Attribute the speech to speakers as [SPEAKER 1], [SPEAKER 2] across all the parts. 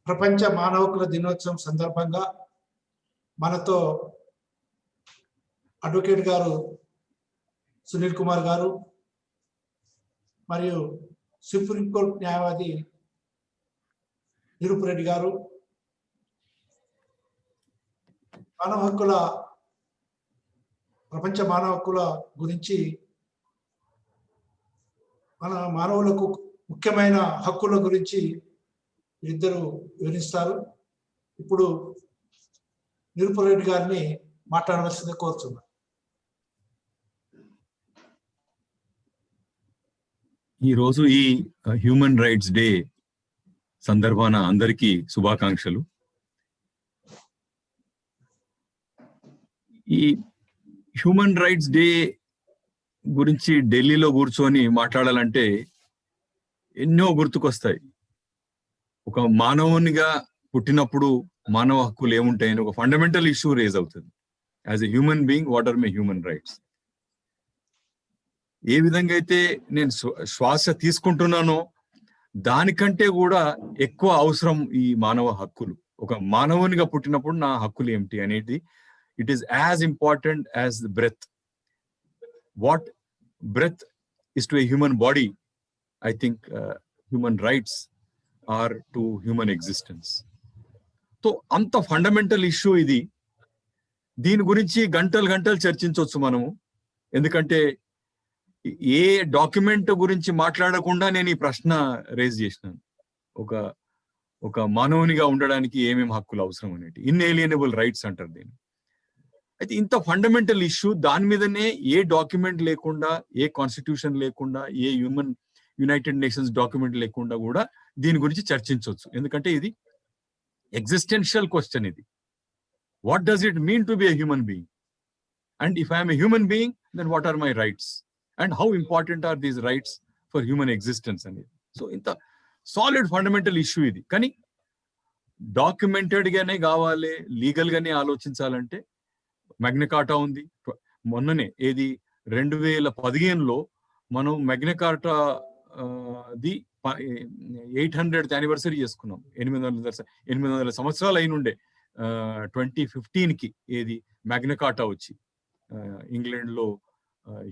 [SPEAKER 1] ప్రపంచ మానవ హక్కుల దినోత్సవం సందర్భంగా మనతో అడ్వకేట్ గారు సునీల్ కుమార్ గారు మరియు సుప్రీంకోర్టు న్యాయవాది నిరూప్ రెడ్డి గారు మానవ హక్కుల ప్రపంచ మానవ హక్కుల గురించి మన మానవులకు ముఖ్యమైన హక్కుల గురించి ఇద్దరు వివరిస్తారు. ఇప్పుడు నిరూప్ రెడ్డి గారిని మాట్లాడవలసింది కోరుతున్నాను.
[SPEAKER 2] ఈరోజు ఈ హ్యూమన్ రైట్స్ డే సందర్భాన అందరికీ శుభాకాంక్షలు. ఈ హ్యూమన్ రైట్స్ డే గురించి ఢిల్లీలో కూర్చొని మాట్లాడాలంటే ఎన్నో గుర్తుకొస్తాయి. ఒక మానవునిగా పుట్టినప్పుడు మానవ హక్కులు ఏముంటాయని ఒక ఫండమెంటల్ ఇష్యూ రేజ్ అవుతుంది. As a human being, what are my human rights? ఏ విధంగా అయితే నేను శ్వాస తీసుకుంటున్నానో దానికంటే కూడా ఎక్కువ అవసరం ఈ మానవ హక్కులు. ఒక మానవునిగా పుట్టినప్పుడు నా హక్కులు ఏమిటి అనేది it is as important as the breath. What breath is to a human body, I think human rights are to human existence. So అంత ఫండమెంటల్ ఇష్యూ ఇది. దీని గురించి గంటలు గంటలు చర్చించవచ్చు మనము. ఎందుకంటే ఏ డాక్యుమెంట్ గురించి మాట్లాడకుండా నేను ఈ ప్రశ్న రేజ్ చేసినాను. ఒక మానవునిగా ఉండడానికి ఏమేమి హక్కులు అవసరం అనేటి ఇన్ఏలియనబుల్ రైట్స్ అంటారు దీన్ని. అయితే ఇంత ఫండమెంటల్ ఇష్యూ దాని మీదనే ఏ డాక్యుమెంట్ లేకుండా, ఏ కాన్స్టిట్యూషన్ లేకుండా, ఏ యునైటెడ్ నేషన్స్ డాక్యుమెంట్ లేకుండా కూడా దీని గురించి చర్చించవచ్చు. ఎందుకంటే ఇది ఎగ్జిస్టెన్షియల్ క్వశ్చన్. ఇది what does it mean to be a human being, and if I'm a human being then what are my rights and how important are these rights for human existence అనేది. So ఇంత solid fundamental issue ఇది. కానీ documented గానే కావాలి, legal గానే ఆలోచించాలంటే Magna కార్టా ఉంది. మొన్ననే ఏది 2015లో మనం మ్యాగ్నా కార్టా ది 800th యానివర్సరీ చేసుకున్నాం. 800 సంవత్సరాలు అయినుండే 2015కి ఏది మ్యాగ్నా కార్టా వచ్చి ఇంగ్లాండ్ లో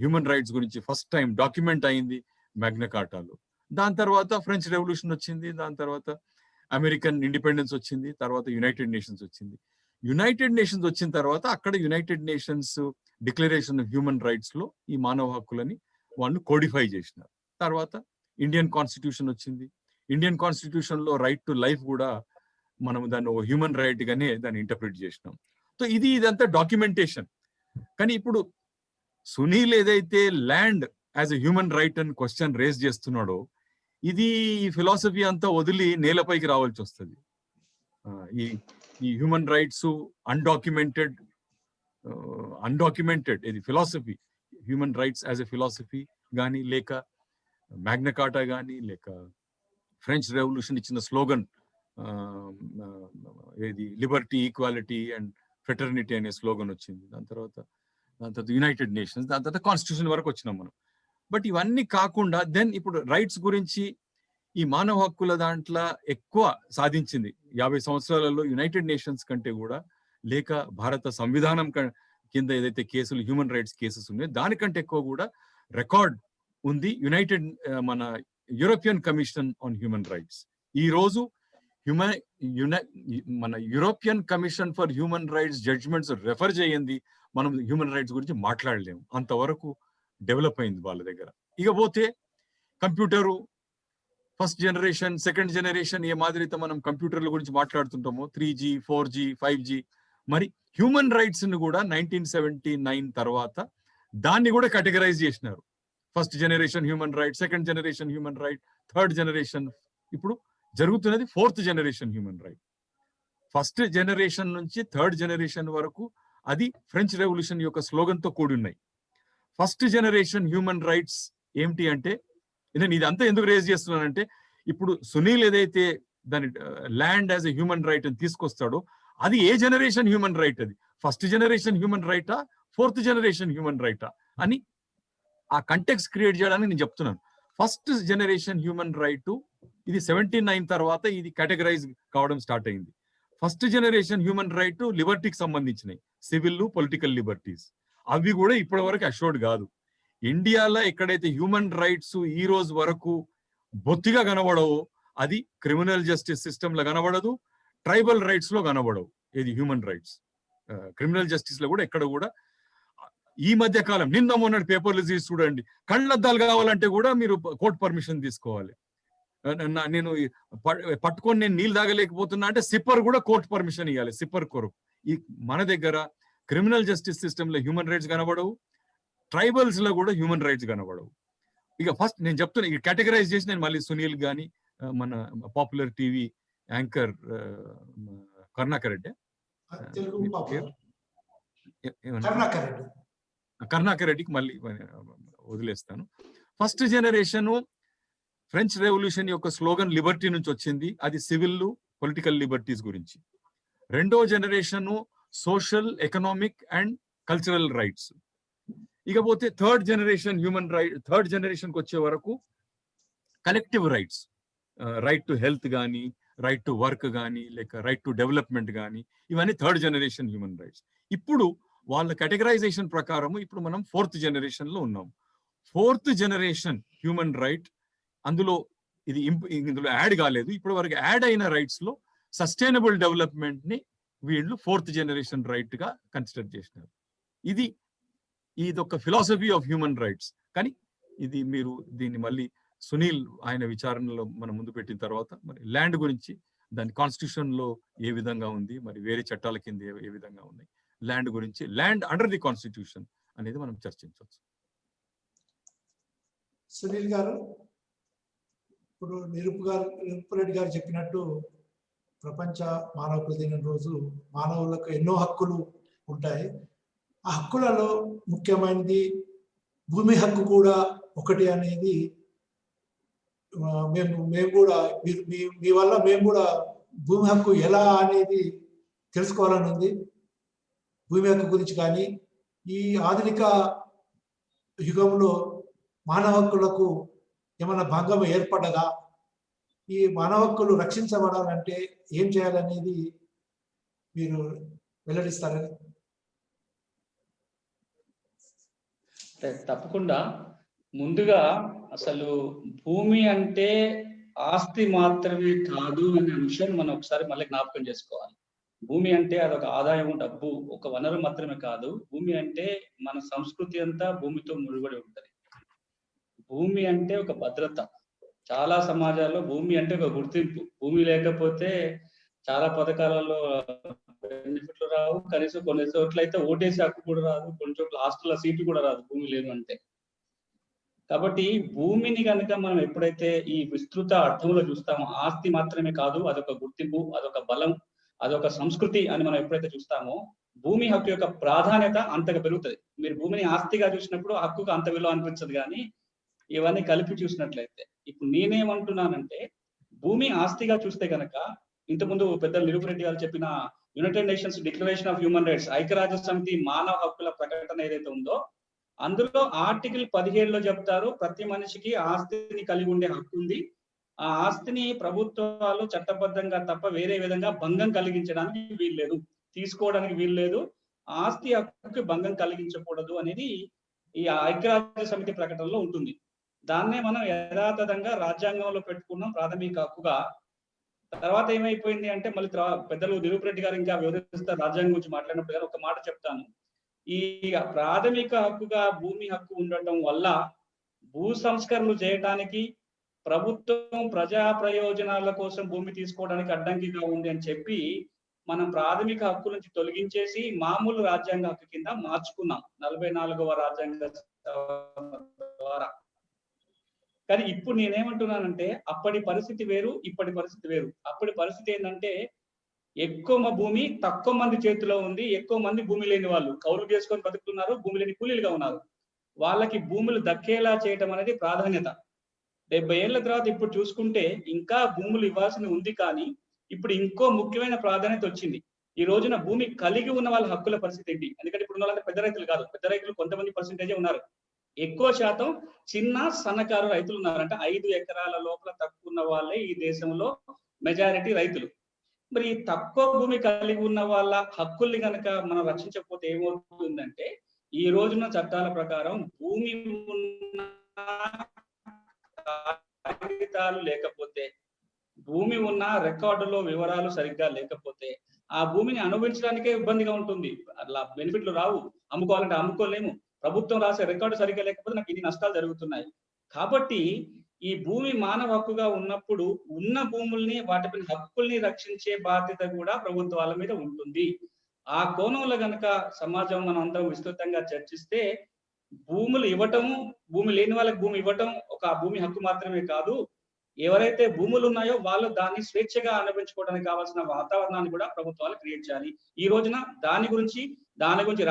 [SPEAKER 2] హ్యూమన్ రైట్స్ గురించి ఫస్ట్ టైం డాక్యుమెంట్ అయింది మ్యాగ్నా కార్టాలో. దాని తర్వాత ఫ్రెంచ్ రెవల్యూషన్ వచ్చింది, దాని తర్వాత అమెరికన్ ఇండిపెండెన్స్ వచ్చింది, తర్వాత యునైటెడ్ నేషన్స్ వచ్చింది. యునైటెడ్ నేషన్స్ వచ్చిన తర్వాత అక్కడ United nations declaration of human rights లో ఈ మానవ హక్కులని వాళ్ళు కోడిఫై చేసినారు. తర్వాత ఇండియన్ కాన్స్టిట్యూషన్ వచ్చింది. ఇండియన్ కాన్స్టిట్యూషన్ లో రైట్ టు లైఫ్ కూడా మనం దాన్ని ఒక హ్యూమన్ రైట్ గానే దాన్ని ఇంటర్ప్రిట్ చేసినాం. సో ఇదంతా డాక్యుమెంటేషన్. కానీ ఇప్పుడు సునీల్ ఏదైతే land as a human right అని క్వశ్చన్ రేజ్ చేస్తున్నాడో ఇది ఈ ఫిలాసఫీ అంతా వదిలి నేలపైకి రావాల్సి వస్తుంది. ఈ హ్యూమన్ రైట్స్ అన్డాక్యుమెంటెడ్ ఇది philosophy, human rights as a philosophy కానీ, లేక మ్యాగ్నా కార్టా కానీ, లేక ఫ్రెంచ్ రెవల్యూషన్ ఇచ్చిన స్లోగన్ ఏది లిబర్టీ, ఈక్వాలిటీ అండ్ ఫ్రెటర్నిటీ అనే స్లోగన్ వచ్చింది. దాని తర్వాత యునైటెడ్ నేషన్స్, దాని తర్వాత కాన్స్టిట్యూషన్ వరకు వచ్చినాం మనం. బట్ ఇవన్నీ కాకుండా దెన్ ఇప్పుడు రైట్స్ గురించి ఈ మానవ హక్కుల దాంట్లో ఎక్కువ సాధించింది 50 సంవత్సరాలలో యునైటెడ్ నేషన్స్ కంటే కూడా, లేక భారత సంవిధానం కింద ఏదైతే కేసులు హ్యూమన్ రైట్స్ కేసెస్ ఉన్నాయో దానికంటే ఎక్కువ కూడా రికార్డ్ ఉంది మన European Commission on human rights. ఈ రోజు మన European Commission for human rights judgments refer చేయండి, మనం హ్యూమన్ రైట్స్ గురించి మాట్లాడలేము. అంతవరకు డెవలప్ అయింది వాళ్ళ దగ్గర. ఇకపోతే computer first generation, second generation ఏ మాదిరితో మనం కంప్యూటర్ల గురించి మాట్లాడుతుంటామో 3G, 4G, 5G, మరి హ్యూమన్ రైట్స్ ని కూడా 1979 తర్వాత దాన్ని కూడా కేటగరైజ్ చేసినారు. First generation human right, second generation human right, third generation, ఇప్పుడు జరుగుతున్నది fourth generation human right. First generation నుంచి థర్డ్ జనరేషన్ వరకు అది ఫ్రెంచ్ రెవల్యూషన్ యొక్క స్లోగన్ తో కూడి ఉన్నాయి. ఫస్ట్ జనరేషన్ హ్యూమన్ రైట్స్ ఏమిటి అంటే, నేను ఇదంతా ఎందుకు రేజ్ చేస్తున్నానంటే, ఇప్పుడు సునీల్ ఏదైతే దాని land as a human right అని తీసుకొస్తాడో అది ఏ జనరేషన్ హ్యూమన్ రైట్? అది ఫస్ట్ జనరేషన్ హ్యూమన్ రైటా, ఫోర్త్ జనరేషన్ హ్యూమన్ రైటా అని ఆ కంటెక్స్ట్ క్రియేట్ చేయడానికి నేను చెప్తున్నాను. ఫస్ట్ జనరేషన్ హ్యూమన్ రైట్ ఇది 79 తర్వాత ఇది కేటగరైజ్ కావడం స్టార్ట్ అయింది. ఫస్ట్ జనరేషన్ హ్యూమన్ రైట్ లిబర్టీకి సంబంధించినవి, సివిల్ పొలిటికల్ లిబర్టీస్. అవి కూడా ఇప్పటి వరకు అష్యూర్డ్ కాదు. ఇండియాలో ఎక్కడైతే హ్యూమన్ రైట్స్ ఈ రోజు వరకు బొత్తిగా కనబడవో అది క్రిమినల్ జస్టిస్ సిస్టమ్ లో కనబడదు, ట్రైబల్ రైట్స్ లో కనబడవు. ఇది హ్యూమన్ రైట్స్. క్రిమినల్ జస్టిస్ లో కూడా ఎక్కడ కూడా ఈ మధ్య కాలం నిన్న మొన్నటి పేపర్లు తీసి చూడండి, కళ్ళద్దాలు కావాలంటే కూడా మీరు కోర్టు పర్మిషన్ తీసుకోవాలి. నేను పట్టుకొని నేను నీళ్ళు తాగలేకపోతున్నా అంటే సిప్పర్ కూడా కోర్టు పర్మిషన్ ఇవ్వాలి, సిప్పర్ కొరకు. ఈ మన దగ్గర క్రిమినల్ జస్టిస్ సిస్టమ్ లో హ్యూమన్ రైట్స్ కనబడవు, ట్రైబల్స్ లో కూడా హ్యూమన్ రైట్స్ కనబడవు. ఇక ఫస్ట్ నేను చెప్తున్నా, ఈ కేటగరైజ్ చేసి నేను మళ్ళీ సునీల్ గాని మన popular TV anchor Karunakar Reddy Karunakar రెడ్డికి మళ్ళీ వదిలేస్తాను. ఫస్ట్ జనరేషన్ ఫ్రెంచ్ రెవల్యూషన్ యొక్క స్లోగన్ లిబర్టీ నుంచి వచ్చింది, అది సివిల్ పొలిటికల్ లిబర్టీస్ గురించి. రెండో generation social, economic and cultural rights. ఇకపోతే third generation human right, third generation కి వచ్చే వరకు collective rights, right to health కానీ, రైట్ టు వర్క్ కానీ, లేక రైట్ టు డెవలప్మెంట్ కానీ, ఇవన్నీ థర్డ్ జనరేషన్ హ్యూమన్ రైట్స్. ఇప్పుడు వాళ్ళ కేటగరైజేషన్ ప్రకారం ఇప్పుడు మనం ఫోర్త్ జనరేషన్ లో ఉన్నాం. ఫోర్త్ జనరేషన్ హ్యూమన్ రైట్, అందులో ఇది ఇందులో యాడ్ కాలేదు, ఇప్పటి వరకు యాడ్ అయిన రైట్స్ లో సస్టైనబుల్ డెవలప్మెంట్ ని వీళ్ళు ఫోర్త్ జనరేషన్ రైట్ గా కన్సిడర్ చేసినారు. ఇది ఒక ఫిలాసఫీ ఆఫ్ హ్యూమన్ రైట్స్. కానీ ఇది మీరు దీన్ని మళ్ళీ సునీల్ ఆయన విచారణలో మనం ముందు పెట్టిన తర్వాత మరి ల్యాండ్ గురించి, దాని కాన్స్టిట్యూషన్ లో ఏ విధంగా ఉంది, మరి వేరే చట్టాల కింద ఏ విధంగా ఉన్నాయి, ల్యాండ్ గురించి, ల్యాండ్ అండర్ ది కాన్స్టిట్యూషన్ అనేది మనం చర్చించవచ్చు.
[SPEAKER 1] సునీల్ గారు, ఇప్పుడు నిరుపు రెడ్డి గారు చెప్పినట్టు ప్రపంచ మానవ హక్కుల దినం రోజు మానవులకు ఎన్నో హక్కులు ఉంటాయి. ఆ హక్కులలో ముఖ్యమైనది భూమి హక్కు కూడా ఒకటి అనేది మేము కూడా మీ వల్ల మేము కూడా భూమి హక్కు ఎలా అనేది తెలుసుకోవాలని ఉంది. భూమి హక్కు గురించి కానీ ఈ ఆధునిక యుగంలో మానవ హక్కులకు ఏమైనా భంగం ఏర్పడదా, ఈ మానవ హక్కులు రక్షించబడాలంటే ఏం చేయాలనేది మీరు వెల్లడిస్తారని.
[SPEAKER 3] తప్పకుండా. ముందుగా అసలు భూమి అంటే ఆస్తి మాత్రమే కాదు అనే విషయం మనం ఒకసారి మళ్ళీ జ్ఞాపకం చేసుకోవాలి. భూమి అంటే అదొక ఆదాయం, డబ్బు, ఒక వనరు మాత్రమే కాదు. భూమి అంటే మన సంస్కృతి అంతా భూమితో ముడిపడి ఉంటది. భూమి అంటే ఒక భద్రత. చాలా సమాజాల్లో భూమి అంటే ఒక గుర్తింపు. భూమి లేకపోతే చాలా పథకాలలో బెనిఫిట్లు రావు, కనీసం కొన్ని చోట్ల అయితే ఓటేసి హక్కు కూడా రాదు, కొన్ని చోట్ల హాస్టల్ సీటు కూడా రాదు భూమి లేదు అంటే. కాబట్టి భూమిని కనుక మనం ఎప్పుడైతే ఈ విస్తృత అర్థంలో చూస్తామో, ఆస్తి మాత్రమే కాదు, అదొక గుర్తింపు, అదొక బలం, అదొక సంస్కృతి అని మనం ఎప్పుడైతే చూస్తామో, భూమి హక్కు యొక్క ప్రాధాన్యత అంతగా పెరుగుతుంది. మీరు భూమిని ఆస్తిగా చూసినప్పుడు హక్కుకు అంత విలువ అనిపించదు. కానీ ఇవన్నీ కలిపి చూసినట్లయితే, ఇప్పుడు నేనేమంటున్నానంటే, భూమి ఆస్తిగా చూస్తే కనుక, ఇంతకుముందు పెద్దలు నిరుపు రెడ్డి గారు చెప్పిన United nations declaration of human rights, ఐక్యరాజ్య సమితి మానవ హక్కుల ప్రకటన ఏదైతే ఉందో, అందులో ఆర్టికల్ 17లో చెప్తారు, ప్రతి మనిషికి ఆస్తిని కలిగి ఉండే హక్కు ఉంది. ఆ ఆస్తిని ప్రభుత్వాలు చట్టబద్ధంగా తప్ప వేరే విధంగా భంగం కలిగించడానికి వీల్లేదు, తీసుకోవడానికి వీల్లేదు, ఆస్తి హక్కుకి భంగం కలిగించకూడదు అనేది ఈ ఐక్యరాజ్య సమితి ప్రకటనలో ఉంటుంది. దాన్నే మనం యథాతథంగా రాజ్యాంగంలో పెట్టుకున్నాం ప్రాథమిక హక్కుగా. తర్వాత ఏమైపోయింది అంటే, మళ్ళీ పెద్దలు నిరుపు రెడ్డి గారు ఇంకా వివరిస్తారు రాజ్యాంగం గురించి మాట్లాడినప్పుడు. గారు ఒక మాట చెప్తాను, ఈ ప్రాథమిక హక్కుగా భూమి హక్కు ఉండటం వల్ల భూ సంస్కరణలు చేయడానికి, ప్రభుత్వం ప్రజా ప్రయోజనాల కోసం భూమి తీసుకోవడానికి అడ్డంకిగా ఉంది అని చెప్పి మనం ప్రాథమిక హక్కు నుంచి తొలగించేసి మామూలు రాజ్యాంగ హక్కు కింద మార్చుకున్నాం 44వ రాజ్యాంగ ద్వారా. కానీ ఇప్పుడు నేనేమంటున్నానంటే, అప్పటి పరిస్థితి వేరు, ఇప్పటి పరిస్థితి వేరు. అప్పటి పరిస్థితి ఏంటంటే, ఎక్కువ భూమి తక్కువ మంది చేతిలో ఉంది, ఎక్కువ మంది భూమి లేని వాళ్ళు కౌలు చేసుకొని బతుకుతున్నారు, భూమి లేని కూలీలుగా ఉన్నారు. వాళ్ళకి భూములు దక్కేలా చేయటం అనేది ప్రాధాన్యత. 70 ఏళ్ల తర్వాత ఇప్పుడు చూసుకుంటే ఇంకా భూములు ఇవ్వాల్సింది ఉంది. కానీ ఇప్పుడు ఇంకో ముఖ్యమైన ప్రాధాన్యత వచ్చింది. ఈ రోజున భూమి కలిగి ఉన్న వాళ్ళ హక్కుల పరిస్థితి ఏంటి? ఎందుకంటే ఇప్పుడు ఉన్న వాళ్ళంటే పెద్ద రైతులు కాదు, పెద్ద రైతులు కొంతమంది పర్సెంటేజే ఉన్నారు. ఎక్కువ శాతం చిన్న సన్నకారు రైతులు ఉన్నారంటే 5 ఎకరాల లోపల తక్కువ ఉన్న వాళ్ళే ఈ దేశంలో మెజారిటీ రైతులు. మరి తక్కువ భూమి కలిగి ఉన్న వాళ్ళ హక్కుల్ని కనుక మనం రక్షించకపోతే ఏమవుతుందంటే, ఈ రోజున చట్టాల ప్రకారం భూమి ఉన్న కాగితాలు లేకపోతే, భూమి ఉన్న రికార్డులో వివరాలు సరిగ్గా లేకపోతే ఆ భూమిని అనుభవించడానికే ఇబ్బందిగా ఉంటుంది. అట్లా బెనిఫిట్లు రావు, అమ్ముకోవాలంటే అమ్ముకోలేము. ప్రభుత్వం రాసే రికార్డు సరిగ్గా లేకపోతే నాకు ఇన్ని నష్టాలు జరుగుతున్నాయి. కాబట్టి ఈ భూమి మానవ హక్కుగా ఉన్నప్పుడు ఉన్న భూముల్ని, వాటిపైన హక్కుల్ని రక్షించే బాధ్యత కూడా ప్రభుత్వాల మీద ఉంటుంది. ఆ కోణంలో గనక సమాజం మనం అందరం విస్తృతంగా చర్చిస్తే, భూములు ఇవ్వటము, భూమి లేని వాళ్ళకి భూమి ఇవ్వటం ఒక భూమి హక్కు మాత్రమే కాదు, ఎవరైతే భూములు ఉన్నాయో వాళ్ళు దాన్ని స్వేచ్ఛగా అనుభవించుకోవడానికి కావాల్సిన వాతావరణాన్ని కూడా ప్రభుత్వాలు క్రియేట్ చేయాలి. ఈ రోజున దాని గురించి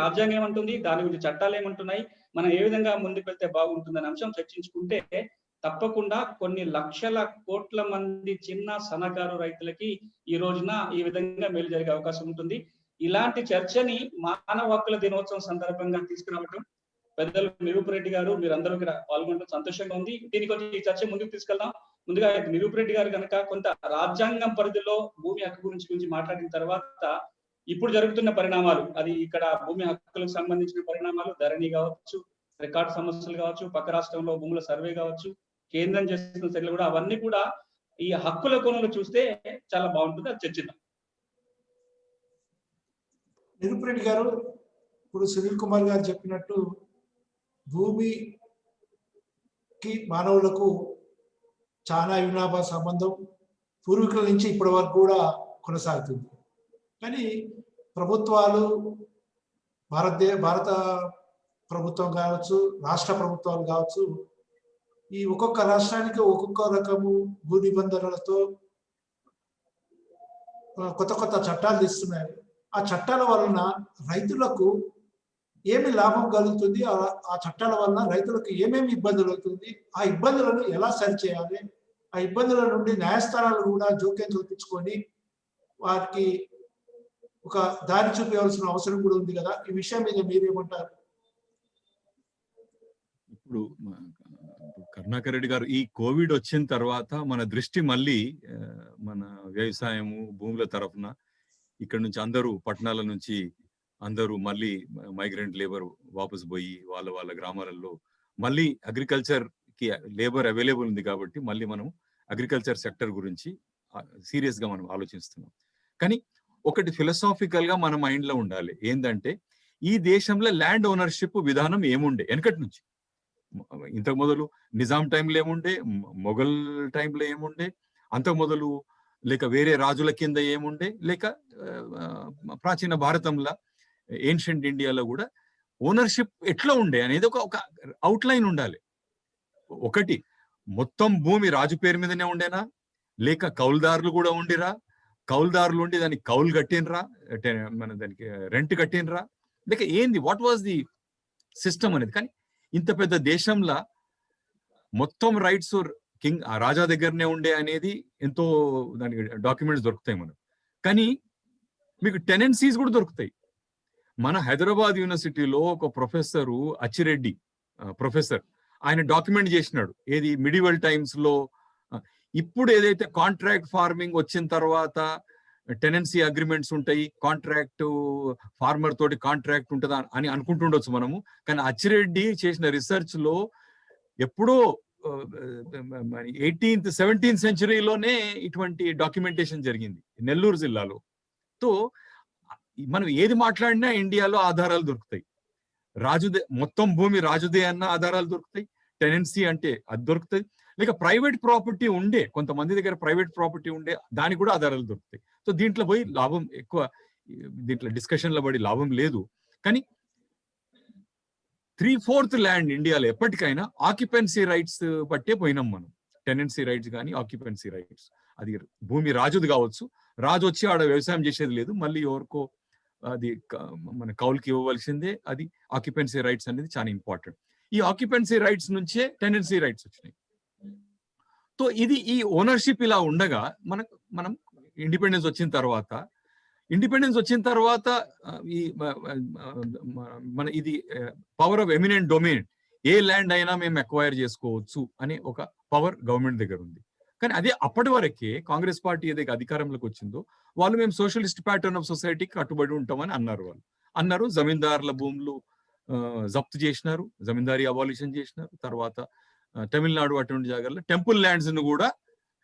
[SPEAKER 3] రాజ్యాంగం ఏమంటుంది, దాని గురించి చట్టాలు ఏమంటున్నాయి, మనం ఏ విధంగా ముందుకు వెళ్తే బాగుంటుందనే అంశం చర్చించుకుంటే తప్పకుండా కొన్ని లక్షల కోట్ల మంది చిన్న సన్నకారు రైతులకి ఈ రోజున ఈ విధంగా మేలు జరిగే అవకాశం ఉంటుంది. ఇలాంటి చర్చని మానవ హక్కుల దినోత్సవం సందర్భంగా తీసుకురావటం, పెద్దలు నిరూప్ రెడ్డి గారు మీరందరూ ఇక్కడ పాల్గొనడం సంతోషంగా ఉంది. దీనికి వచ్చి ఈ చర్చ ముందుకు తీసుకెళ్దాం. ముందుగా నిరూప్ రెడ్డి గారు కనుక కొంత రాజ్యాంగం పరిధిలో భూమి హక్కు గురించి మాట్లాడిన తర్వాత ఇప్పుడు జరుగుతున్న పరిణామాలు, అది ఇక్కడ భూమి హక్కులకు సంబంధించిన పరిణామాలు, ధరణి కావచ్చు, రికార్డు సమస్యలు కావచ్చు, పక్క రాష్ట్రంలో భూముల సర్వే కావచ్చు, కేంద్రం చేసిన చర్యలు కూడా, అవన్నీ కూడా ఈ హక్కుల కోణంలో చూస్తే చాలా బాగుంటుంది. అది చర్చిద్దాం.
[SPEAKER 1] నిరూప్ రెడ్డి గారు, ఇప్పుడు సునీల్ కుమార్ గారు చెప్పినట్టు భూమికి మానవులకు చాలా అవినాభావ సంబంధం పూర్వీకుల నుంచి ఇప్పటి వరకు కూడా కొనసాగుతుంది. కానీ ప్రభుత్వాలు, భారత ప్రభుత్వం కావచ్చు, రాష్ట్ర ప్రభుత్వాలు కావచ్చు, ఈ ఒక్కొక్క రాష్ట్రానికి ఒక్కొక్క రకము భూ నిబంధనలతో కొత్త కొత్త చట్టాలు తీస్తున్నాయి. ఆ చట్టాల వలన రైతులకు ఏమి లాభం కలుగుతుంది, ఆ చట్టాల వలన రైతులకు ఏమేమి ఇబ్బందులు అవుతుంది, ఆ ఇబ్బందులను ఎలా సరిచేయాలి, ఆ ఇబ్బందుల నుండి న్యాయస్థానాలు కూడా జోక్యం కల్పించుకొని వారికి ఒక దారి చూపించవలసిన అవసరం కూడా ఉంది కదా. ఈ విషయం మీద మీరేమంటారు?
[SPEAKER 2] ఇప్పుడు కరుణాకర్ రెడ్డి గారు, ఈ కోవిడ్ వచ్చిన తర్వాత మన దృష్టి మళ్ళీ మన వ్యవసాయము, భూముల తరఫున ఇక్కడ నుంచి అందరూ పట్టణాల నుంచి అందరూ మళ్ళీ మైగ్రెంట్ లేబర్ వాపసు పోయి వాళ్ళ గ్రామాలలో మళ్ళీ అగ్రికల్చర్ కి లేబర్ అవైలబుల్ ఉంది కాబట్టి మళ్ళీ మనం అగ్రికల్చర్ సెక్టర్ గురించి సీరియస్ గా మనం ఆలోచిస్తున్నాం. కానీ ఒకటి ఫిలసాఫికల్ గా మన మైండ్ లో ఉండాలి, ఏంటంటే ఈ దేశంలో ల్యాండ్ ఓనర్షిప్ విధానం ఏముండే వెనకటి నుంచి. ఇంతకు మొదలు నిజాం టైంలో ఏముండే, మొఘల్ టైంలో ఏముండే, అంతకు మొదలు లేక వేరే రాజుల కింద ఏముండే, లేక ప్రాచీన భారతంలో ఏన్షియంట్ ఇండియాలో కూడా ఓనర్షిప్ ఎట్లా ఉండే అనేది ఒక అవుట్లైన్ ఉండాలి. ఒకటి, మొత్తం భూమి రాజు పేరు మీదనే ఉండేనా, లేక కౌలుదారులు కూడా ఉండిరా, కౌలుదారులు ఉండి దానికి కౌలు కట్టినరా, మన దానికి రెంట్ కట్టినరా, లేక ఏంది, వాట్ వాజ్ ది సిస్టమ్ అనేది. కానీ ఇంత పెద్ద దేశంలో మొత్తం రైట్స్ కింగ్ రాజా దగ్గరనే ఉండే అనేది ఎంతో దానికి డాక్యుమెంట్స్ దొరుకుతాయి మనకు. కానీ మీకు టెనెన్సీస్ కూడా దొరుకుతాయి. మన హైదరాబాద్ యూనివర్సిటీలో ఒక ప్రొఫెసరు అచ్చిరెడ్డి ప్రొఫెసర్, ఆయన డాక్యుమెంట్ చేసినాడు ఏది మిడివల్ టైమ్స్ లో. ఇప్పుడు ఏదైతే కాంట్రాక్ట్ ఫార్మింగ్ వచ్చిన తర్వాత టెనెన్సీ అగ్రిమెంట్స్ ఉంటాయి, కాంట్రాక్ట్ ఫార్మర్ తోటి కాంట్రాక్ట్ ఉంటుందా అని అనుకుంటుండొచ్చు మనము. కానీ అచ్చిరెడ్డి చేసిన రీసెర్చ్ లో ఎప్పుడో 18th 17th సెంచరీలోనే ఇటువంటి డాక్యుమెంటేషన్ జరిగింది నెల్లూరు జిల్లాలో. తో మనం ఏది మాట్లాడినా ఇండియాలో ఆధారాలు దొరుకుతాయి. రాజుదే, మొత్తం భూమి రాజుదే అన్న ఆధారాలు దొరుకుతాయి, టెనెన్సీ అంటే అది దొరుకుతుంది, లేక ప్రైవేట్ ప్రాపర్టీ ఉండే, కొంతమంది దగ్గర ప్రైవేట్ ప్రాపర్టీ ఉండే దానికి కూడా ఆధారాలు దొరుకుతాయి. సో దీంట్లో పోయి లాభం ఎక్కువ, దీంట్లో డిస్కషన్లో పడి లాభం లేదు. కానీ 3/4 ల్యాండ్ ఇండియాలో ఎప్పటికైనా ఆక్యుపెన్సీ రైట్స్ బట్టే పోయినాం మనం. టెనెన్సీ రైట్స్ కానీ ఆక్యుపెన్సీ రైట్స్, అది భూమి రాజుది కావచ్చు, రాజు వచ్చి ఆడ వ్యవసాయం చేసేది లేదు, మళ్ళీ ఎవరికో అది మన కౌలుకి ఇవ్వవలసిందే. అది ఆక్యుపెన్సీ రైట్స్ అనేది చాలా ఇంపార్టెంట్. ఈ ఆక్యుపెన్సీ రైట్స్ నుంచే టెనెన్సీ రైట్స్ వచ్చినాయి. సో ఇది ఈ ఓనర్షిప్ ఇలా ఉండగా మనం ఇండిపెండెన్స్ వచ్చిన తర్వాత ఈ మన ఇది power of eminent domain, A land అయినా మేము అక్వైర్ చేసుకోవచ్చు అనే ఒక పవర్ గవర్నమెంట్ దగ్గర ఉంది. కానీ అదే అప్పటి వరకే కాంగ్రెస్ పార్టీ ఏదైతే అధికారంలోకి వచ్చిందో వాళ్ళు మేము సోషలిస్ట్ ప్యాటర్న్ ఆఫ్ సొసైటీకి కట్టుబడి ఉంటామని అన్నారు. జమీందారుల భూములు జప్తు చేసినారు, జమీందారీ అబాలిషన్ చేసినారు. తర్వాత తమిళనాడు అటువంటి జాగాల్లో టెంపుల్ ల్యాండ్స్ ను కూడా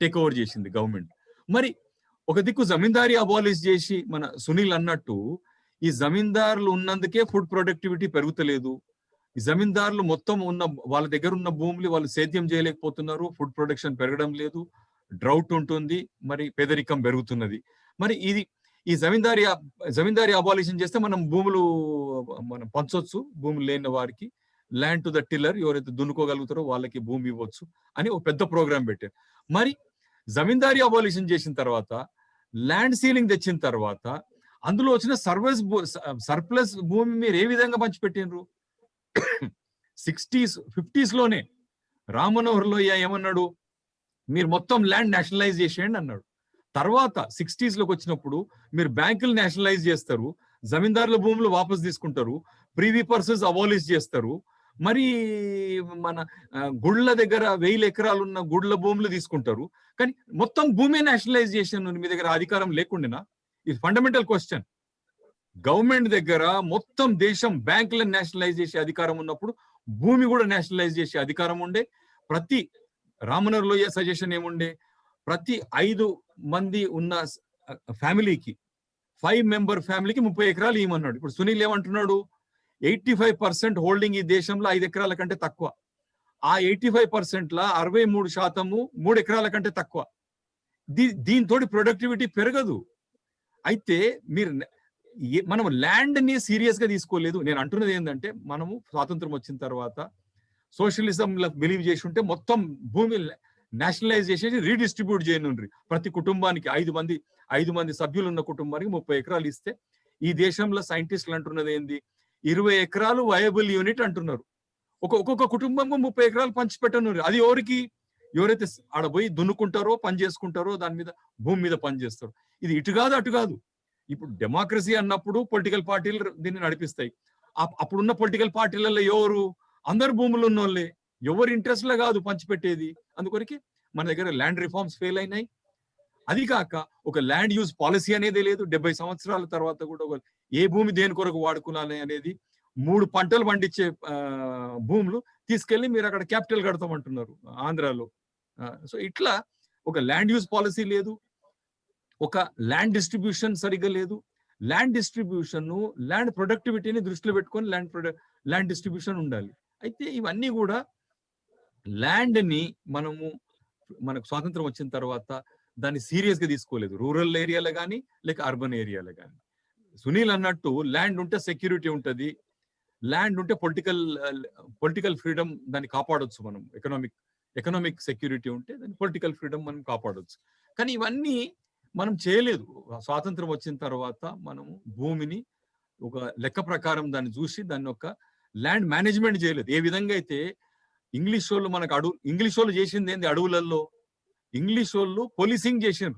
[SPEAKER 2] టేక్ ఓవర్ చేసింది గవర్నమెంట్. మరి ఒక దిక్కు జమీందారీ అబాలిష్ చేసి మన సునీల్ అన్నట్టు ఈ జమీందారులు ఉన్నందుకే ఫుడ్ ప్రొడక్టివిటీ పెరుగుతలేదు. ఈ జమీందారులు మొత్తం ఉన్న వాళ్ళ దగ్గర ఉన్న భూములు వాళ్ళు సేద్యం చేయలేకపోతున్నారు, ఫుడ్ ప్రొడక్షన్ పెరగడం లేదు, డ్రౌట్ ఉంటుంది, మరి పేదరికం పెరుగుతున్నది. మరి ఈ జమీందారీ అబాలిషన్ చేస్తే మనం పంచొచ్చు, భూములు లేని వారికి ల్యాండ్ టు ద టిల్లర్, ఎవరైతే దున్నుకోగలుగుతారో వాళ్ళకి భూమి ఇవ్వచ్చు అని ఒక పెద్ద ప్రోగ్రామ్ పెట్టారు. మరి జమీందారీ అబాలిషన్ చేసిన తర్వాత, ల్యాండ్ సీలింగ్ తెచ్చిన తర్వాత అందులో వచ్చిన సర్ప్లస్ భూమి మీరు ఏ విధంగా పంచిపెట్టినరు? 60s 50s లోనే రామ్ మనోహర్ లోహియా ఏమన్నాడు, మీరు మొత్తం ల్యాండ్ నేషనలైజ్ చేసేయండి అన్నాడు. తర్వాత 60s లోకి వచ్చినప్పుడు మీరు బ్యాంకులు నేషనలైజ్ చేస్తారు, జమీందారుల భూములు వాపస్ తీసుకుంటారు, ప్రీవీ పర్సన్స్ అబాలిష్ చేస్తారు, మరి మన గుళ్ళ దగ్గర 1000 ఎకరాలు ఉన్న గుళ్ళ భూములు తీసుకుంటారు. కానీ మొత్తం భూమి నేషనలైజేషన్ మీ దగ్గర అధికారం లేకుండానా? ఇది ఫండమెంటల్ క్వశ్చన్. గవర్నమెంట్ దగ్గర మొత్తం దేశం బ్యాంకులను నేషనలైజ్ చేసే అధికారం ఉన్నప్పుడు భూమి కూడా నేషనలైజ్ చేసే అధికారం ఉండే. ప్రతి రామనగర్ లోయ సజెషన్ ఏముండే, ప్రతి 5 మంది ఉన్న ఫ్యామిలీకి 5 మెంబర్ ఫ్యామిలీకి 30 ఎకరాలు ఇవ్వమన్నాడు. ఇప్పుడు సునీల్ ఏమంటున్నాడు, 85% హోల్డింగ్ ఈ దేశంలో 5 ఎకరాల కంటే తక్కువ. ఆ 85% 63% 3 ఎకరాల కంటే తక్కువ. దీంతో ప్రొడక్టివిటీ పెరగదు. అయితే మనం ల్యాండ్ ని సీరియస్ గా తీసుకోలేదు. నేను అంటున్నది ఏంటంటే, మనము స్వాతంత్రం వచ్చిన తర్వాత సోషలిజం బిలీవ్ చేసి ఉంటే మొత్తం భూమి నేషనలైజ్ చేసేసి రీడిస్ట్రిబ్యూట్ చేయనుండ్రి. ప్రతి కుటుంబానికి 5 మంది సభ్యులు ఉన్న కుటుంబానికి 30 ఎకరాలు ఇస్తే, ఈ దేశంలో సైంటిస్టులు అంటున్నది ఏంది, 20 ఎకరాలు వయబుల్ యూనిట్ అంటున్నారు. ఒక్కొక్క కుటుంబం 30 ఎకరాలు పంచిపెట్టనుండ్రి. అది ఎవరైతే ఆడ పోయి దున్నుకుంటారో, పని చేసుకుంటారో, దాని మీద భూమి మీద పని చేస్తారు. ఇది ఇటు కాదు అటు కాదు. ఇప్పుడు డెమోక్రసీ అన్నప్పుడు పొలిటికల్ పార్టీలు దీన్ని నడిపిస్తాయి. అప్పుడున్న పొలిటికల్ పార్టీలలో అందరు భూములు ఉన్న వాళ్ళే, ఎవరి ఇంట్రెస్ట్ లో కాదు పంచిపెట్టేది. అందుకొరికి మన దగ్గర ల్యాండ్ రిఫార్మ్స్ ఫెయిల్ అయినాయి. అది కాక ఒక ల్యాండ్ యూజ్ పాలసీ అనేది లేదు. 70 సంవత్సరాల తర్వాత కూడా ఏ భూమి దేని కొరకు వాడుకోవాలి అనేది, 3 పంటలు పండించే భూములు తీసుకెళ్లి మీరు అక్కడ క్యాపిటల్ కడతామంటున్నారు ఆంధ్రాలో. సో ఇట్లా ఒక ల్యాండ్ యూజ్ పాలసీ లేదు, ఒక ల్యాండ్ డిస్ట్రిబ్యూషన్ సరిగ్గా లేదు. ల్యాండ్ డిస్ట్రిబ్యూషన్, ల్యాండ్ ప్రొడక్టివిటీని దృష్టిలో పెట్టుకొని ల్యాండ్ డిస్ట్రిబ్యూషన్ ఉండాలి. అయితే ఇవన్నీ కూడా ల్యాండ్ ని మనకు స్వాతంత్రం వచ్చిన తర్వాత దాన్ని సీరియస్ గా తీసుకోలేదు, రూరల్ ఏరియాలో కానీ లేక అర్బన్ ఏరియాలో కానీ. సునీల్ అన్నట్టు ల్యాండ్ ఉంటే సెక్యూరిటీ ఉంటుంది, ల్యాండ్ ఉంటే పొలిటికల్ ఫ్రీడమ్ దాన్ని కాపాడొచ్చు. మనం ఎకనామిక్ సెక్యూరిటీ ఉంటే దాన్ని పొలిటికల్ ఫ్రీడమ్ మనం కాపాడొచ్చు. కానీ ఇవన్నీ మనం చేయలేదు. స్వాతంత్రం వచ్చిన తర్వాత మనము భూమిని ఒక లెక్క ప్రకారం దాన్ని చూసి దాన్ని ఒక ల్యాండ్ మేనేజ్మెంట్ చేయలేదు. ఏ విధంగా అయితే ఇంగ్లీష్ వాళ్ళు చేసింది ఏంది, అడవులలో ఇంగ్లీష్ వాళ్ళు పోలీసింగ్ చేసారు.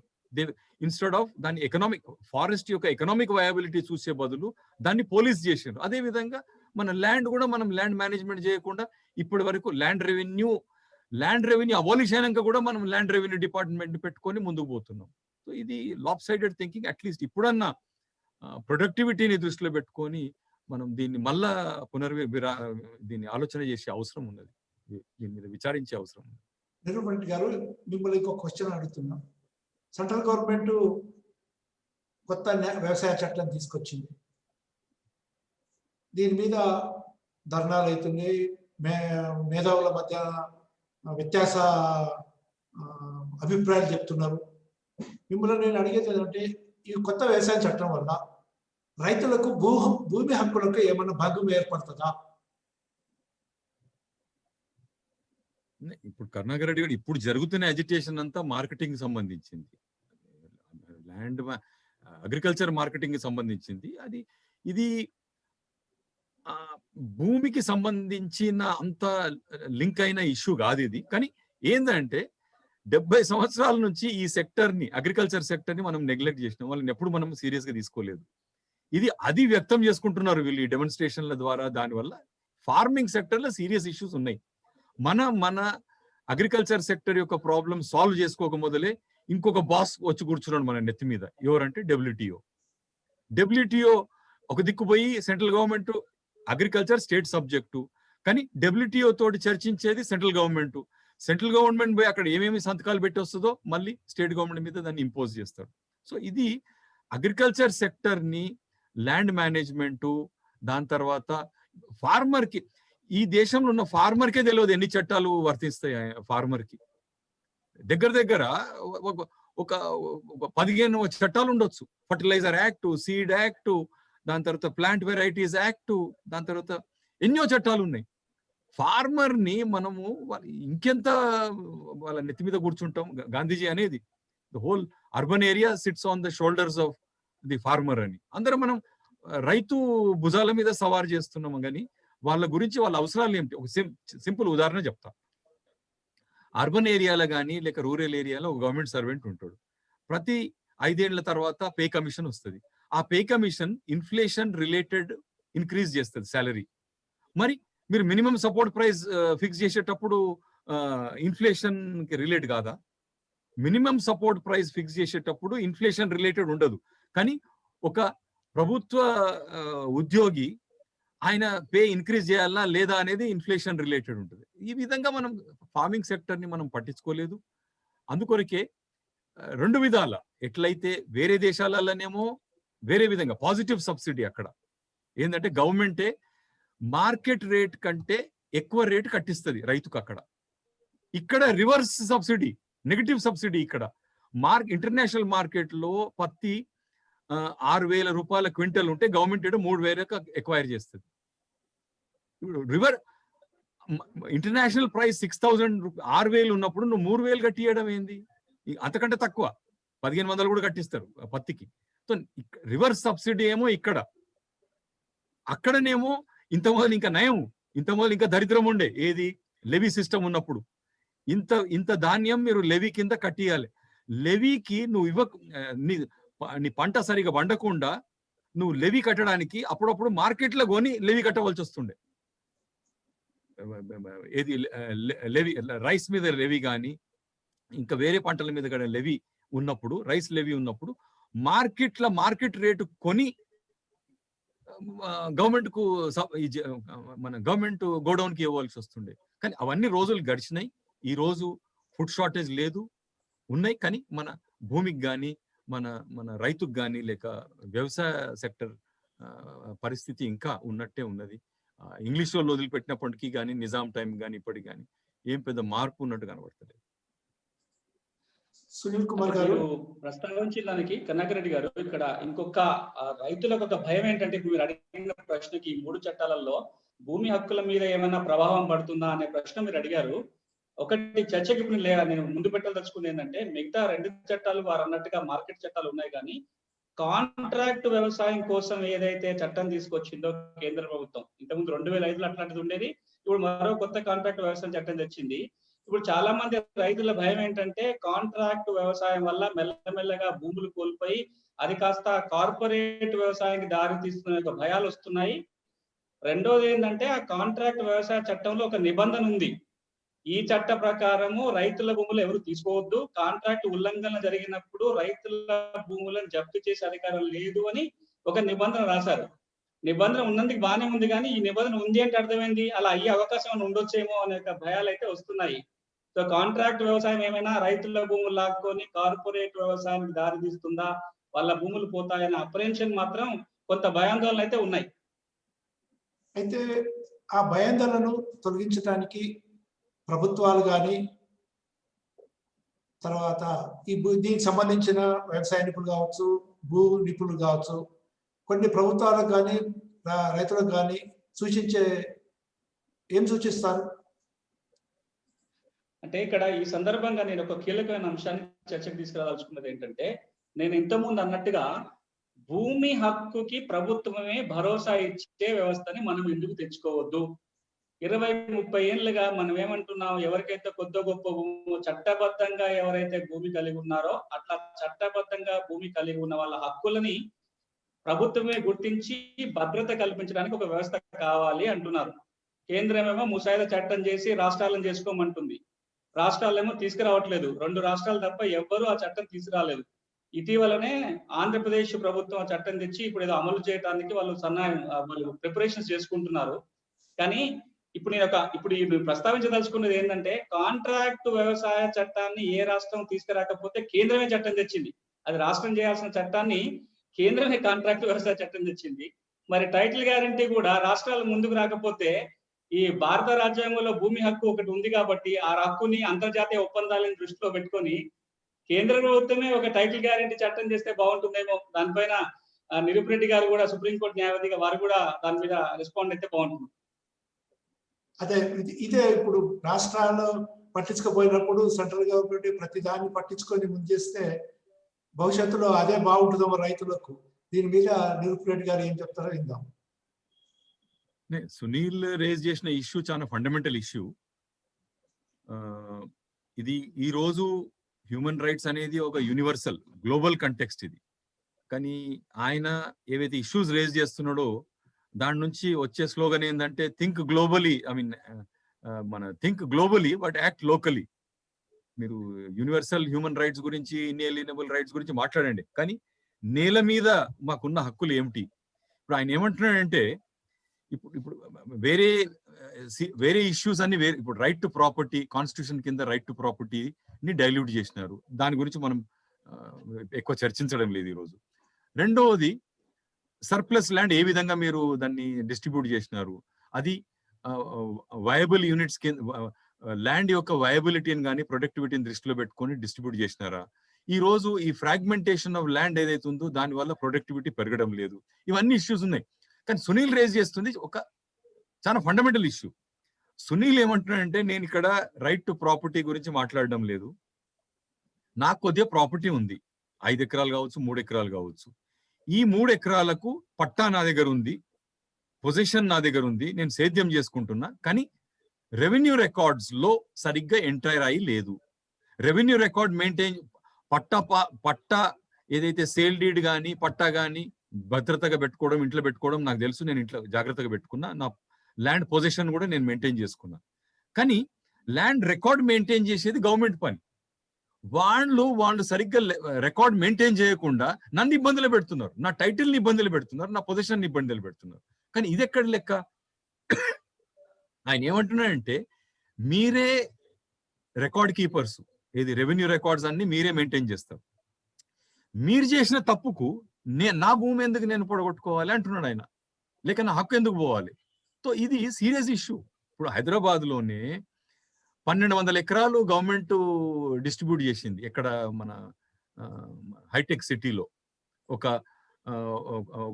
[SPEAKER 2] ఇన్స్టెడ్ ఆఫ్ దాన్ని ఫారెస్ట్ యొక్క ఎకనామిక్ వయబిలిటీ చూసే బదులు దాన్ని పోలీస్ చేసారు. అదే విధంగా మన ల్యాండ్ కూడా మనం ల్యాండ్ మేనేజ్మెంట్ చేయకుండా ఇప్పటి వరకు ల్యాండ్ రెవెన్యూ అబాలిష్ అయినాక కూడా మనం ల్యాండ్ రెవెన్యూ డిపార్ట్మెంట్ పెట్టుకొని ముందుకు పోతున్నాం. సో ఇది లాప్ సైడెడ్ థింకింగ్. అట్లీస్ట్ ఇప్పుడన్నా ప్రొడక్టివిటీని దృష్టిలో పెట్టుకొని మనం దీన్ని మళ్ళా దీన్ని ఆలోచన చేసే అవసరం ఉన్నది, దీని మీద విచారించే అవసరం ఉంది.
[SPEAKER 1] నిరుపరెడ్డి గారు, మిమ్మల్ని ఇంకో క్వశ్చన్ అడుగుతున్నాం. సెంట్రల్ గవర్నమెంట్ కొత్త వ్యవసాయ చట్టం తీసుకొచ్చింది. దీని మీద ధర్నాలు అవుతున్నాయి, మేధావుల మధ్య వ్యత్యాస అభిప్రాయాలు చెప్తున్నారు. మిమ్మల్ని నేను అడిగేది ఏంటంటే, ఈ కొత్త వ్యవసాయ చట్టం వల్ల రైతులకు భూమి హక్కులకు ఏమన్నా భంగం ఏర్పడుతుందా?
[SPEAKER 2] ఇప్పుడు కరుణాకర్ రెడ్డి గారు ఇప్పుడు జరుగుతున్న ఎజిటేషన్ అంతా మార్కెటింగ్ సంబంధించింది, అగ్రికల్చర్ మార్కెటింగ్ సంబంధించింది. ఇది భూమికి సంబంధించిన అంత లింక్ అయిన ఇష్యూ కాదు ఇది. కానీ ఏంటంటే 70 సంవత్సరాల నుంచి ఈ సెక్టర్ని, అగ్రికల్చర్ సెక్టర్ని మనం నెగ్లెక్ట్ చేసినాం, వాళ్ళని ఎప్పుడు మనం సీరియస్ గా తీసుకోలేదు. అది వ్యక్తం చేసుకుంటున్నారు వీళ్ళు ఈ డెమాన్స్ట్రేషన్ల ద్వారా. దానివల్ల ఫార్మింగ్ సెక్టర్ లో సీరియస్ ఇష్యూస్ ఉన్నాయి. మన అగ్రికల్చర్ సెక్టర్ యొక్క ప్రాబ్లం సాల్వ్ చేసుకోక మొదలే ఇంకొక బాస్ వచ్చి కూర్చున్నాడు మన నెత్తి మీద. ఎవరంటే డబ్ల్యూటీఓ ఒక దిక్కు పోయి central government, agriculture state subject, కానీ డబ్ల్యూటీఓ తోటి చర్చించేది సెంట్రల్ గవర్నమెంట్. సెంట్రల్ గవర్నమెంట్ పోయి అక్కడ ఏమేమి సంతకాలు పెట్టి వస్తుందో మళ్ళీ స్టేట్ గవర్నమెంట్ మీద దాన్ని ఇంపోజ్ చేస్తారు. సో ఇది అగ్రికల్చర్ సెక్టర్ ని, ల్యాండ్ మేనేజ్మెంట్, దాని తర్వాత ఫార్మర్ కి, ఈ దేశంలో ఉన్న ఫార్మర్ కే తెలియదు ఎన్ని చట్టాలు వర్తిస్తాయి ఫార్మర్ కి. దగ్గర ఒక 15 చట్టాలు ఉండొచ్చు. ఫర్టిలైజర్ యాక్ట్, సీడ్ యాక్ట్, దాని తర్వాత ప్లాంట్ వెరైటీస్ యాక్ట్, దాని తర్వాత ఎన్నో చట్టాలు ఉన్నాయి. ఫార్మర్ ని మనము ఇంకెంత వాళ్ళ నెత్తి మీద కూర్చుంటాం. గాంధీజీ అనేది the whole urban area sits on the shoulders of the farmer అని. అందరం మనం రైతు భుజాల మీద సవారు చేస్తున్నాము, కానీ వాళ్ళ గురించి వాళ్ళ అవసరాలు ఏమిటి? ఒక సింపుల్ ఉదాహరణ చెప్తా. అర్బన్ ఏరియాలో కానీ లేక రూరల్ ఏరియాలో ఒక గవర్నమెంట్ సర్వెంట్ ఉంటాడు. ప్రతి 5 ఏళ్ల తర్వాత పే కమిషన్ వస్తుంది. ఆ pay commission inflation related increase చేస్తుంది సాలరీ. మరి మీరు మినిమం సపోర్ట్ ప్రైస్ ఫిక్స్ చేసేటప్పుడు ఇన్ఫ్లేషన్ కి రిలేట్ కాదా? మినిమం సపోర్ట్ ప్రైస్ ఫిక్స్ చేసేటప్పుడు ఇన్ఫ్లేషన్ రిలేటెడ్ ఉండదు, కానీ ఒక ప్రభుత్వ ఉద్యోగి ఆయన పే ఇంక్రీజ్ చేయాలా లేదా అనేది ఇన్ఫ్లేషన్ రిలేటెడ్ ఉంటుంది. ఈ విధంగా మనం ఫార్మింగ్ సెక్టర్ ని మనం పట్టించుకోలేదు. అందుకొరకే 2 విధాల, ఎట్లయితే వేరే దేశాలలోనేమో వేరే విధంగా పాజిటివ్ సబ్సిడీ, అక్కడ ఏంటంటే గవర్నమెంటే మార్కెట్ రేట్ కంటే ఎక్కువ రేట్ కట్టిస్తుంది రైతుకు. ఇక్కడ రివర్స్ సబ్సిడీ, నెగటివ్ సబ్సిడీ. ఇక్కడ ఇంటర్నేషనల్ మార్కెట్ లో పత్తి 6,000 రూపాయల క్వింటల్ ఉంటే గవర్నమెంట్ 3,000 ఎక్వైర్ చేస్తుంది. ఇంటర్నేషనల్ ప్రైస్ 6,000, 6,000 ఉన్నప్పుడు నువ్వు 3,000 కట్టియడం ఏంది? అంతకంటే తక్కువ 1,500 కూడా కట్టిస్తారు పత్తికి. సో రివర్స్ సబ్సిడీ ఏమో ఇక్కడ, అక్కడనేమో ఇంత మొదలు ఇంకా నయం, ఇంత మొదలు ఇంకా దరిద్రం ఉండే. ఏది? లెవీ సిస్టమ్ ఉన్నప్పుడు ఇంత ధాన్యం మీరు లెవీ కింద కట్టియాలి. లెవీకి నువ్వు నీ పంట సరిగా వండకుండా నువ్వు లెవీ కట్టడానికి అప్పుడప్పుడు మార్కెట్లో కొని లెవీ కట్టవలసి వస్తుండే. ఏది లెవీ, రైస్ మీద లెవీ కానీ ఇంకా వేరే పంటల మీద కూడా లెవీ ఉన్నప్పుడు, రైస్ లెవీ ఉన్నప్పుడు మార్కెట్ రేటు కొని గవర్నమెంట్ కు మన గవర్నమెంట్ గోడౌన్ కి ఇవ్వాల్సి వస్తుండే. కానీ అవన్నీ రోజులు గడిచినాయి. ఈ రోజు ఫుడ్ షార్టేజ్ లేదు, ఉన్నాయి. కానీ మన భూమికి కానీ మన రైతుకు కానీ లేక వ్యవసాయ సెక్టర్ పరిస్థితి ఇంకా ఉన్నట్టే ఉన్నది. ఇంగ్లీష్ వాళ్ళు వదిలిపెట్టినప్పటికీ కానీ, నిజాం టైం కానీ ఇప్పటికి కానీ ఏం పెద్ద మార్పు ఉన్నట్టు కనబడతలేదు.
[SPEAKER 1] సునీల్ కుమార్ గారు
[SPEAKER 3] ప్రస్తావించిన దానికి కనకరెడ్డి రెడ్డి గారు, ఇక్కడ ఇంకొక రైతులకు ఒక భయం ఏంటంటే, మీరు అడిగిన ప్రశ్నకి ఈ 3 చట్టాలలో భూమి హక్కుల మీద ఏమైనా ప్రభావం పడుతుందా అనే ప్రశ్న మీరు అడిగారు. ఒకటి చర్చకి ఇప్పుడు నేను ముందు పెట్టదలుచుకుంది ఏంటంటే, మిగతా 2 చట్టాలు వారు అన్నట్టుగా మార్కెట్ చట్టాలు ఉన్నాయి, కానీ కాంట్రాక్ట్ వ్యవసాయం కోసం ఏదైతే చట్టం తీసుకొచ్చిందో కేంద్ర ప్రభుత్వం, ఇంతకుముందు 2005లో అట్లాంటిది ఉండేది, ఇప్పుడు మరో కొత్త కాంట్రాక్ట్ వ్యవసాయం చట్టం తెచ్చింది. ఇప్పుడు చాలా మంది రైతుల భయం ఏంటంటే, కాంట్రాక్ట్ వ్యవసాయం వల్ల మెల్లమెల్లగా భూములు కోల్పోయి అది కాస్త కార్పొరేట్ వ్యవసాయానికి దారి తీస్తున్న భయాలు వస్తున్నాయి. రెండోది ఏంటంటే, ఆ కాంట్రాక్ట్ వ్యవసాయ చట్టంలో ఒక నిబంధన ఉంది. ఈ చట్ట ప్రకారము రైతుల భూములు ఎవరు తీసుకోవద్దు, కాంట్రాక్ట్ ఉల్లంఘన జరిగినప్పుడు రైతుల భూములను జప్తు చేసే అధికారం లేదు అని ఒక నిబంధన రాశారు. నిబంధన ఉన్నందుకు బాగానే ఉంది, కానీ ఈ నిబంధన ఉంది అంటే అర్థమైంది అలా అయ్యే అవకాశం ఉండొచ్చేమో అనే భయాలు అయితే వస్తున్నాయి. సో కాంట్రాక్ట్ వ్యవసాయం ఏమైనా రైతుల భూములు లాక్కొని కార్పొరేట్ వ్యవసాయానికి దారి తీస్తుందా, వాళ్ళ భూములు పోతాయన్న అప్రహెన్షన్ మాత్రం కొంత భయాందోళన అయితే ఉన్నాయి.
[SPEAKER 1] అయితే ఆ భయాందోళనను తొలగించడానికి ప్రభుత్వాలు కానీ, తర్వాత దీనికి సంబంధించిన వ్యవసాయ నిపుణులు కావచ్చు, భూ నిపుణులు కావచ్చు, కొన్ని ప్రభుత్వాలకు కానీ రైతులకు కానీ ఏం సూచిస్తారు?
[SPEAKER 3] అంటే ఇక్కడ ఈ సందర్భంగా నేను ఒక కీలకమైన అంశాన్ని చర్చకు తీసుకురాదలుచుకున్నది ఏంటంటే, నేను ఇంతకుముందు అన్నట్టుగా భూమి హక్కుకి ప్రభుత్వమే భరోసా ఇచ్చే వ్యవస్థని మనం ఎందుకు తెచ్చుకోవద్దు? 20-30 ఏళ్ళుగా మనం ఏమంటున్నాం, ఎవరికైతే కొద్ది గొప్ప భూమి చట్టబద్ధంగా ఎవరైతే భూమి కలిగి ఉన్నారో అట్లా చట్టబద్ధంగా భూమి కలిగి ఉన్న వాళ్ళ హక్కులని ప్రభుత్వమే గుర్తించి భద్రత కల్పించడానికి ఒక వ్యవస్థ కావాలి అంటున్నారు. కేంద్రమేమో ముసాయిదా చట్టం చేసి రాష్ట్రాలను చేసుకోమంటుంది. రాష్ట్రాలేమో తీసుకురావట్లేదు. 2 రాష్ట్రాలు తప్ప ఎవ్వరూ ఆ చట్టం తీసుకురాలేదు. ఇటీవలనే ఆంధ్రప్రదేశ్ ప్రభుత్వం ఆ చట్టం తెచ్చి ఇప్పుడు ఏదో అమలు చేయడానికి వాళ్ళు ప్రిపరేషన్స్ చేసుకుంటున్నారు. కానీ ఇప్పుడు ఈ ప్రస్తావించదలుచుకున్నది ఏంటంటే, కాంట్రాక్ట్ వ్యవసాయ చట్టాన్ని ఏ రాష్ట్రం తీసుకురాకపోతే కేంద్రమే చట్టం తెచ్చింది. అది రాష్ట్రం చేయాల్సిన చట్టాన్ని కేంద్రమే కాంట్రాక్ట్ వ్యవసాయ చట్టం తెచ్చింది. మరి టైటిల్ గ్యారంటీ కూడా రాష్ట్రాలు ముందుకు రాకపోతే ఈ భారత రాజ్యాంగంలో భూమి హక్కు ఒకటి ఉంది కాబట్టి ఆ హక్కుని అంతర్జాతీయ ఒప్పందాలను దృష్టిలో పెట్టుకొని కేంద్ర ప్రభుత్వమే ఒక టైటిల్ గ్యారంటీ చట్టం చేస్తే బాగుంటుందేమో. దానిపైన నిరుప్ రెడ్డి గారు కూడా సుప్రీంకోర్టు న్యాయవాదిగా వారు కూడా దాని మీద రెస్పాండ్ అయితే బాగుంటుంది.
[SPEAKER 1] అదే ఇదే ఇప్పుడు రాష్ట్రాలు పట్టించుకోపోయినప్పుడు సెంట్రల్ గవర్నమెంట్ ప్రతి దాన్ని పట్టించుకొని ముందేస్తే భవిష్యత్తులో అదే బాగుంటుందేమో రైతులకు. దీని మీద నిరుప్ రెడ్డి గారు ఏం చెప్తారో విందాం.
[SPEAKER 2] సునీల్ రేజ్ చేసిన ఇష్యూ చాలా ఫండమెంటల్ ఇష్యూ. ఇది ఈ రోజు హ్యూమన్ రైట్స్ అనేది ఒక యూనివర్సల్ గ్లోబల్ కంటెక్స్ట్ ఇది. కానీ ఆయన ఏవైతే ఇష్యూస్ రేజ్ చేస్తున్నాడో దాని నుంచి వచ్చే స్లోగన్ ఏంటంటే థింక్ గ్లోబలీ, మన think globally but act locally. మీరు యూనివర్సల్ హ్యూమన్ రైట్స్ గురించి, ఇన్ఎలియనబుల్ రైట్స్ గురించి మాట్లాడండి, కానీ నేల మీద మాకున్న హక్కులు ఏమిటి? ఇప్పుడు ఆయన ఏమంటున్నాడంటే ఇప్పుడు వేరే ఇష్యూస్ అన్ని వేరే. ఇప్పుడు రైట్ టు ప్రాపర్టీ, కాన్స్టిట్యూషన్ కింద రైట్ టు ప్రాపర్టీని డైల్యూట్ చేసినారు. దాని గురించి మనం ఎక్కువ చర్చించడం లేదు ఈరోజు. రెండవది సర్ప్లస్ ల్యాండ్ ఏ విధంగా మీరు దాన్ని డిస్ట్రిబ్యూట్ చేసినారు, అది వయబుల్ యూనిట్స్ ల్యాండ్ యొక్క వయబిలిటీని కానీ ప్రొడక్టివిటీని దృష్టిలో పెట్టుకొని డిస్ట్రిబ్యూట్ చేసినారా? ఈ రోజు ఈ ఫ్రాగ్మెంటేషన్ ఆఫ్ ల్యాండ్ ఏదైతే ఉందో దాని వల్ల ప్రొడక్టివిటీ పెరగడం లేదు. ఇవన్నీ ఇష్యూస్ ఉన్నాయి. కానీ సునీల్ రేజ్ చేస్తుంది ఒక చాలా ఫండమెంటల్ ఇష్యూ. సునీల్ ఏమంటున్నాడంటే, నేను ఇక్కడ రైట్ టు ప్రాపర్టీ గురించి మాట్లాడడం లేదు, నాకు కొద్దిగా ప్రాపర్టీ ఉంది, 5 ఎకరాలు కావచ్చు, 3 ఎకరాలు కావచ్చు. ఈ 3 ఎకరాలకు పట్టా నా దగ్గర ఉంది, పొజిషన్ నా దగ్గర ఉంది, నేను సేద్యం చేసుకుంటున్నా. కానీ రెవెన్యూ రికార్డ్స్ లో సరిగ్గా ఎంటర్ అయ్యి లేదు. రెవెన్యూ రికార్డ్ మెయింటైన్ పట్టా ఏదైతే సేల్ డీడ్ కానీ పట్టా కానీ భద్రతగా పెట్టుకోవడం, ఇంట్లో పెట్టుకోవడం నాకు తెలుసు, నేను ఇంట్లో జాగ్రత్తగా పెట్టుకున్నా. నా ల్యాండ్ పొజిషన్ కూడా నేను మెయింటైన్ చేసుకున్నా. కానీ ల్యాండ్ రికార్డ్ మెయింటైన్ చేసేది గవర్నమెంట్ పని. వాళ్ళు సరిగ్గా రికార్డ్ మెయింటైన్ చేయకుండా నన్ను ఇబ్బందులు పెడుతున్నారు, నా టైటిల్ని ఇబ్బందులు పెడుతున్నారు, నా పొజిషన్ ఇబ్బందులు పెడుతున్నారు. కానీ ఇది ఎక్కడ లెక్క? ఆయన ఏమంటున్నాడంటే, మీరే రికార్డ్ కీపర్స్, ఏది రెవెన్యూ రికార్డ్స్ అన్ని మీరే మెయింటైన్ చేస్తారు. మీరు చేసిన తప్పుకు నా భూమి ఎందుకు నేను పొడగొట్టుకోవాలి అంటున్నాడు ఆయన, లేక నా హక్కు ఎందుకు పోవాలి? సో ఇది సీరియస్ ఇష్యూ. ఇప్పుడు హైదరాబాద్ లోనే 1200 ఎకరాలు గవర్నమెంట్ డిస్ట్రిబ్యూట్ చేసింది. ఎక్కడ మన హైటెక్ సిటీలో ఒక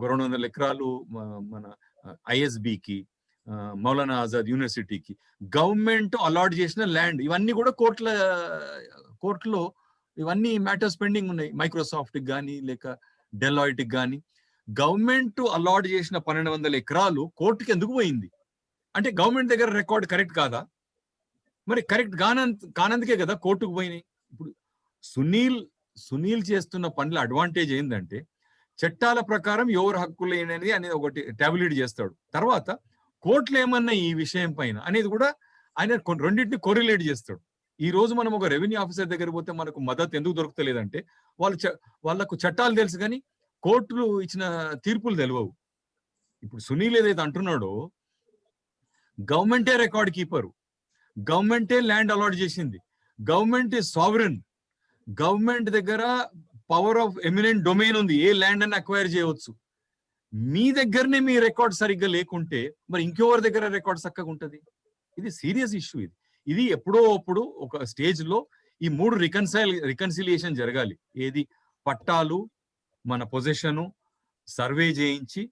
[SPEAKER 2] 200 ఎకరాలు మన ఐఎస్బికి, మౌలానా ఆజాద్ యూనివర్సిటీకి గవర్నమెంట్ అలాట్ చేసిన ల్యాండ్. ఇవన్నీ కూడా కోర్టులో ఇవన్నీ మ్యాటర్స్ పెండింగ్ ఉన్నాయి. మైక్రోసాఫ్ట్కి కానీ లేక డెలాయిట్కి కానీ గవర్నమెంట్ అలాట్ చేసిన 1200 ఎకరాలు కోర్టుకి ఎందుకు పోయింది అంటే గవర్నమెంట్ దగ్గర రికార్డ్ కరెక్ట్ కాదా? మరి కరెక్ట్ కానందుకే కదా కోర్టుకు పోయినాయి. ఇప్పుడు సునీల్ చేస్తున్న పనుల అడ్వాంటేజ్ ఏంటంటే, చట్టాల ప్రకారం ఎవరు హక్కులు అనేది ఒకటి టాబ్యులేట్ చేస్తాడు. తర్వాత కోర్టులు ఏమన్నా ఈ విషయం పైన అనేది కూడా ఆయన రెండింటిని కోరిలేట్ చేస్తాడు. ఈ రోజు మనం ఒక రెవెన్యూ ఆఫీసర్ దగ్గర పోతే మనకు మద్దతు ఎందుకు దొరుకుతలేదంటే, వాళ్ళకు చట్టాలు తెలుసు కానీ కోర్టులు ఇచ్చిన తీర్పులు తెలియవు. ఇప్పుడు సునీల్ ఏదైతే అంటున్నాడో, గవర్నమెంటే రికార్డ్ కీపరు, గవర్నమెంటే ల్యాండ్ అలాట్ చేసింది, గవర్నమెంట్ ఈజ్ సావరెన్, గవర్నమెంట్ దగ్గర పవర్ ఆఫ్ ఎమినెంట్ డొమైన్ ఉంది, ఏ ల్యాండ్ అని అక్వైర్ చేయవచ్చు. మీ దగ్గరనే మీ రికార్డ్ సరిగ్గా లేకుంటే మరి ఇంకెవరి దగ్గర రికార్డ్ చక్కగా ఉంటుంది? ఇది సీరియస్ ఇష్యూ. ఇది ఎప్పుడో అప్పుడు ఒక స్టేజ్ లో ఈ 3 రికన్సిలియేషన్ జరగాలి. ఏది? పట్టాలు, మన పొజిషను, సర్వే చేయించి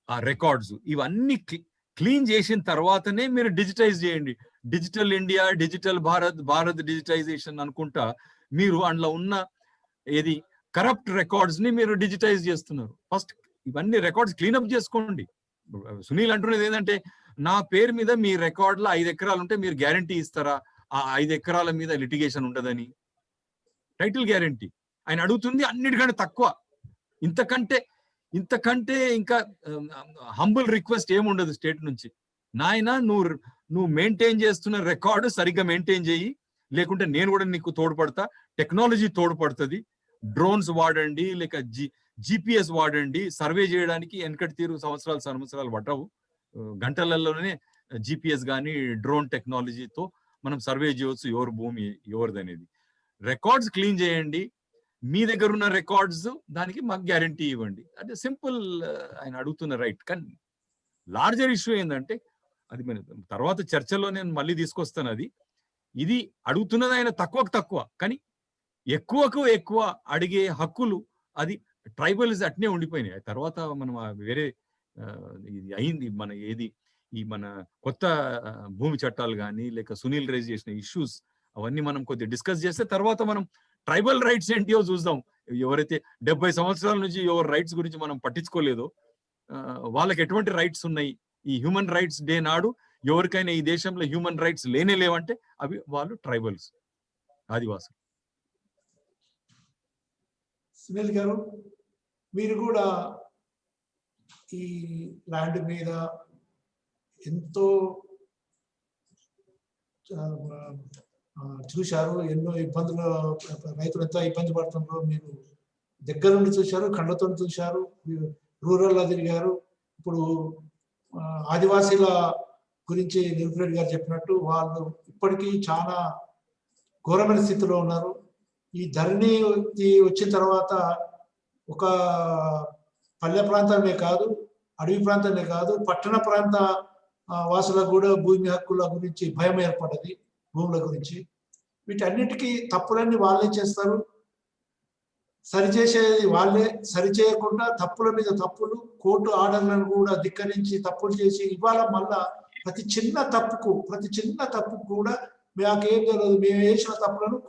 [SPEAKER 2] ఆ రికార్డ్స్ ఇవన్నీ క్లీన్ చేసిన తర్వాతనే మీరు డిజిటైజ్ చేయండి. Digital India, digital Bharat digitisation అనుకుంటా మీరు అందులో ఉన్న ఏది కరప్ట్ రికార్డ్స్ ని మీరు డిజిటైజ్ చేస్తున్నారు. ఫస్ట్ ఇవన్నీ రికార్డ్స్ క్లీనప్ చేసుకోండి. సునీల్ అంటున్నది ఏంటంటే, నా పేరు మీద మీ రికార్డులో 5 ఎకరాలు ఉంటే మీరు గ్యారంటీ ఇస్తారా ఆ 5 ఎకరాల మీద లిటిగేషన్ ఉండదని? టైటిల్ గ్యారంటీ ఆయన అడుగుతుంది అన్నిటికంటే తక్కువ. ఇంతకంటే ఇంకా హంబుల్ రిక్వెస్ట్ ఏముండదు స్టేట్ నుంచి. నాయన నువ్వు మెయింటైన్ చేస్తున్న రికార్డు సరిగ్గా మెయింటైన్ చేయి, లేకుంటే నేను కూడా నీకు తోడ్పడతా, టెక్నాలజీ తోడ్పడుతుంది, డ్రోన్స్ వాడండి, లేక జిపిఎస్ వాడండి, సర్వే చేయడానికి వెనకటి తీరు సంవత్సరాలు పట్టవు, గంటలలోనే జిపిఎస్ కానీ డ్రోన్ టెక్నాలజీతో మనం సర్వే చేయవచ్చు ఎవరు భూమి ఎవరిది అనేది. రికార్డ్స్ క్లీన్ చేయండి, మీ దగ్గర ఉన్న రికార్డ్స్ దానికి మాకు గ్యారంటీ ఇవ్వండి. అంటే సింపుల్ ఆయన అడుగుతున్న రైట్. కానీ లార్జర్ ఇష్యూ ఏంటంటే, అది మన తర్వాత చర్చలో నేను మళ్ళీ తీసుకొస్తాను, అది ఇది అడుగుతున్నది ఆయన తక్కువ, కానీ ఎక్కువకు ఎక్కువ అడిగే హక్కులు అది ట్రైబల్స్ అట్నే ఉండిపోయినాయి. తర్వాత మనం వేరే ఇది అయింది మన మన కొత్త భూమి చట్టాలు కానీ లేక సునీల్ రైజ్ చేసిన ఇష్యూస్ అవన్నీ మనం కొద్దిగా డిస్కస్ చేస్తే తర్వాత మనం ట్రైబల్ రైట్స్ ఏంటియో చూద్దాం. ఎవరైతే 70 సంవత్సరాల నుంచి ఎవరి రైట్స్ గురించి మనం పట్టించుకోలేదో వాళ్ళకి ఎటువంటి రైట్స్ ఉన్నాయి, ఈ హ్యూమన్ రైట్స్ డే నాడు ఎవరికైనా ఈ దేశంలో హ్యూమన్ రైట్స్ లేవంటే అవి వాళ్ళు ట్రైబల్స్, ఆదివాసులు.
[SPEAKER 1] సునీల్ గారు, మీరు కూడా ఈ ల్యాండ్ మీద ఎంతో చూశారు, ఎన్నో ఇబ్బందులు, రైతులు ఎంత ఇబ్బంది పడుతుందో మీరు దగ్గర నుండి చూశారు, కళ్ళతో చూశారు, రూరల్లో తిరిగారు. ఇప్పుడు ఆదివాసీల గురించి నిరుపరెడ్డి గారు చెప్పినట్టు వాళ్ళు ఇప్పటికీ చాలా ఘోరమైన స్థితిలో ఉన్నారు. ఈ ధరణి వచ్చిన తర్వాత ఒక పల్లె ప్రాంతమే కాదు, అడవి ప్రాంతమే కాదు, పట్టణ ప్రాంత వాసులకు కూడా భూమి హక్కుల గురించి భయం ఏర్పడ్డది, భూముల గురించి. వీటన్నిటికీ తప్పులన్నీ వాళ్ళే చేస్తారు, సరిచేసేది వాళ్ళే. సరిచేయకుండా తప్పుల మీద తప్పులు, కోర్టు ఆర్డర్లను కూడా ధిక్కరించి తప్పులు చేసి ఇవాళ మళ్ళా ప్రతి చిన్న తప్పుకు కూడా మాకేం తెలియదు, మేము వేసిన తప్పులను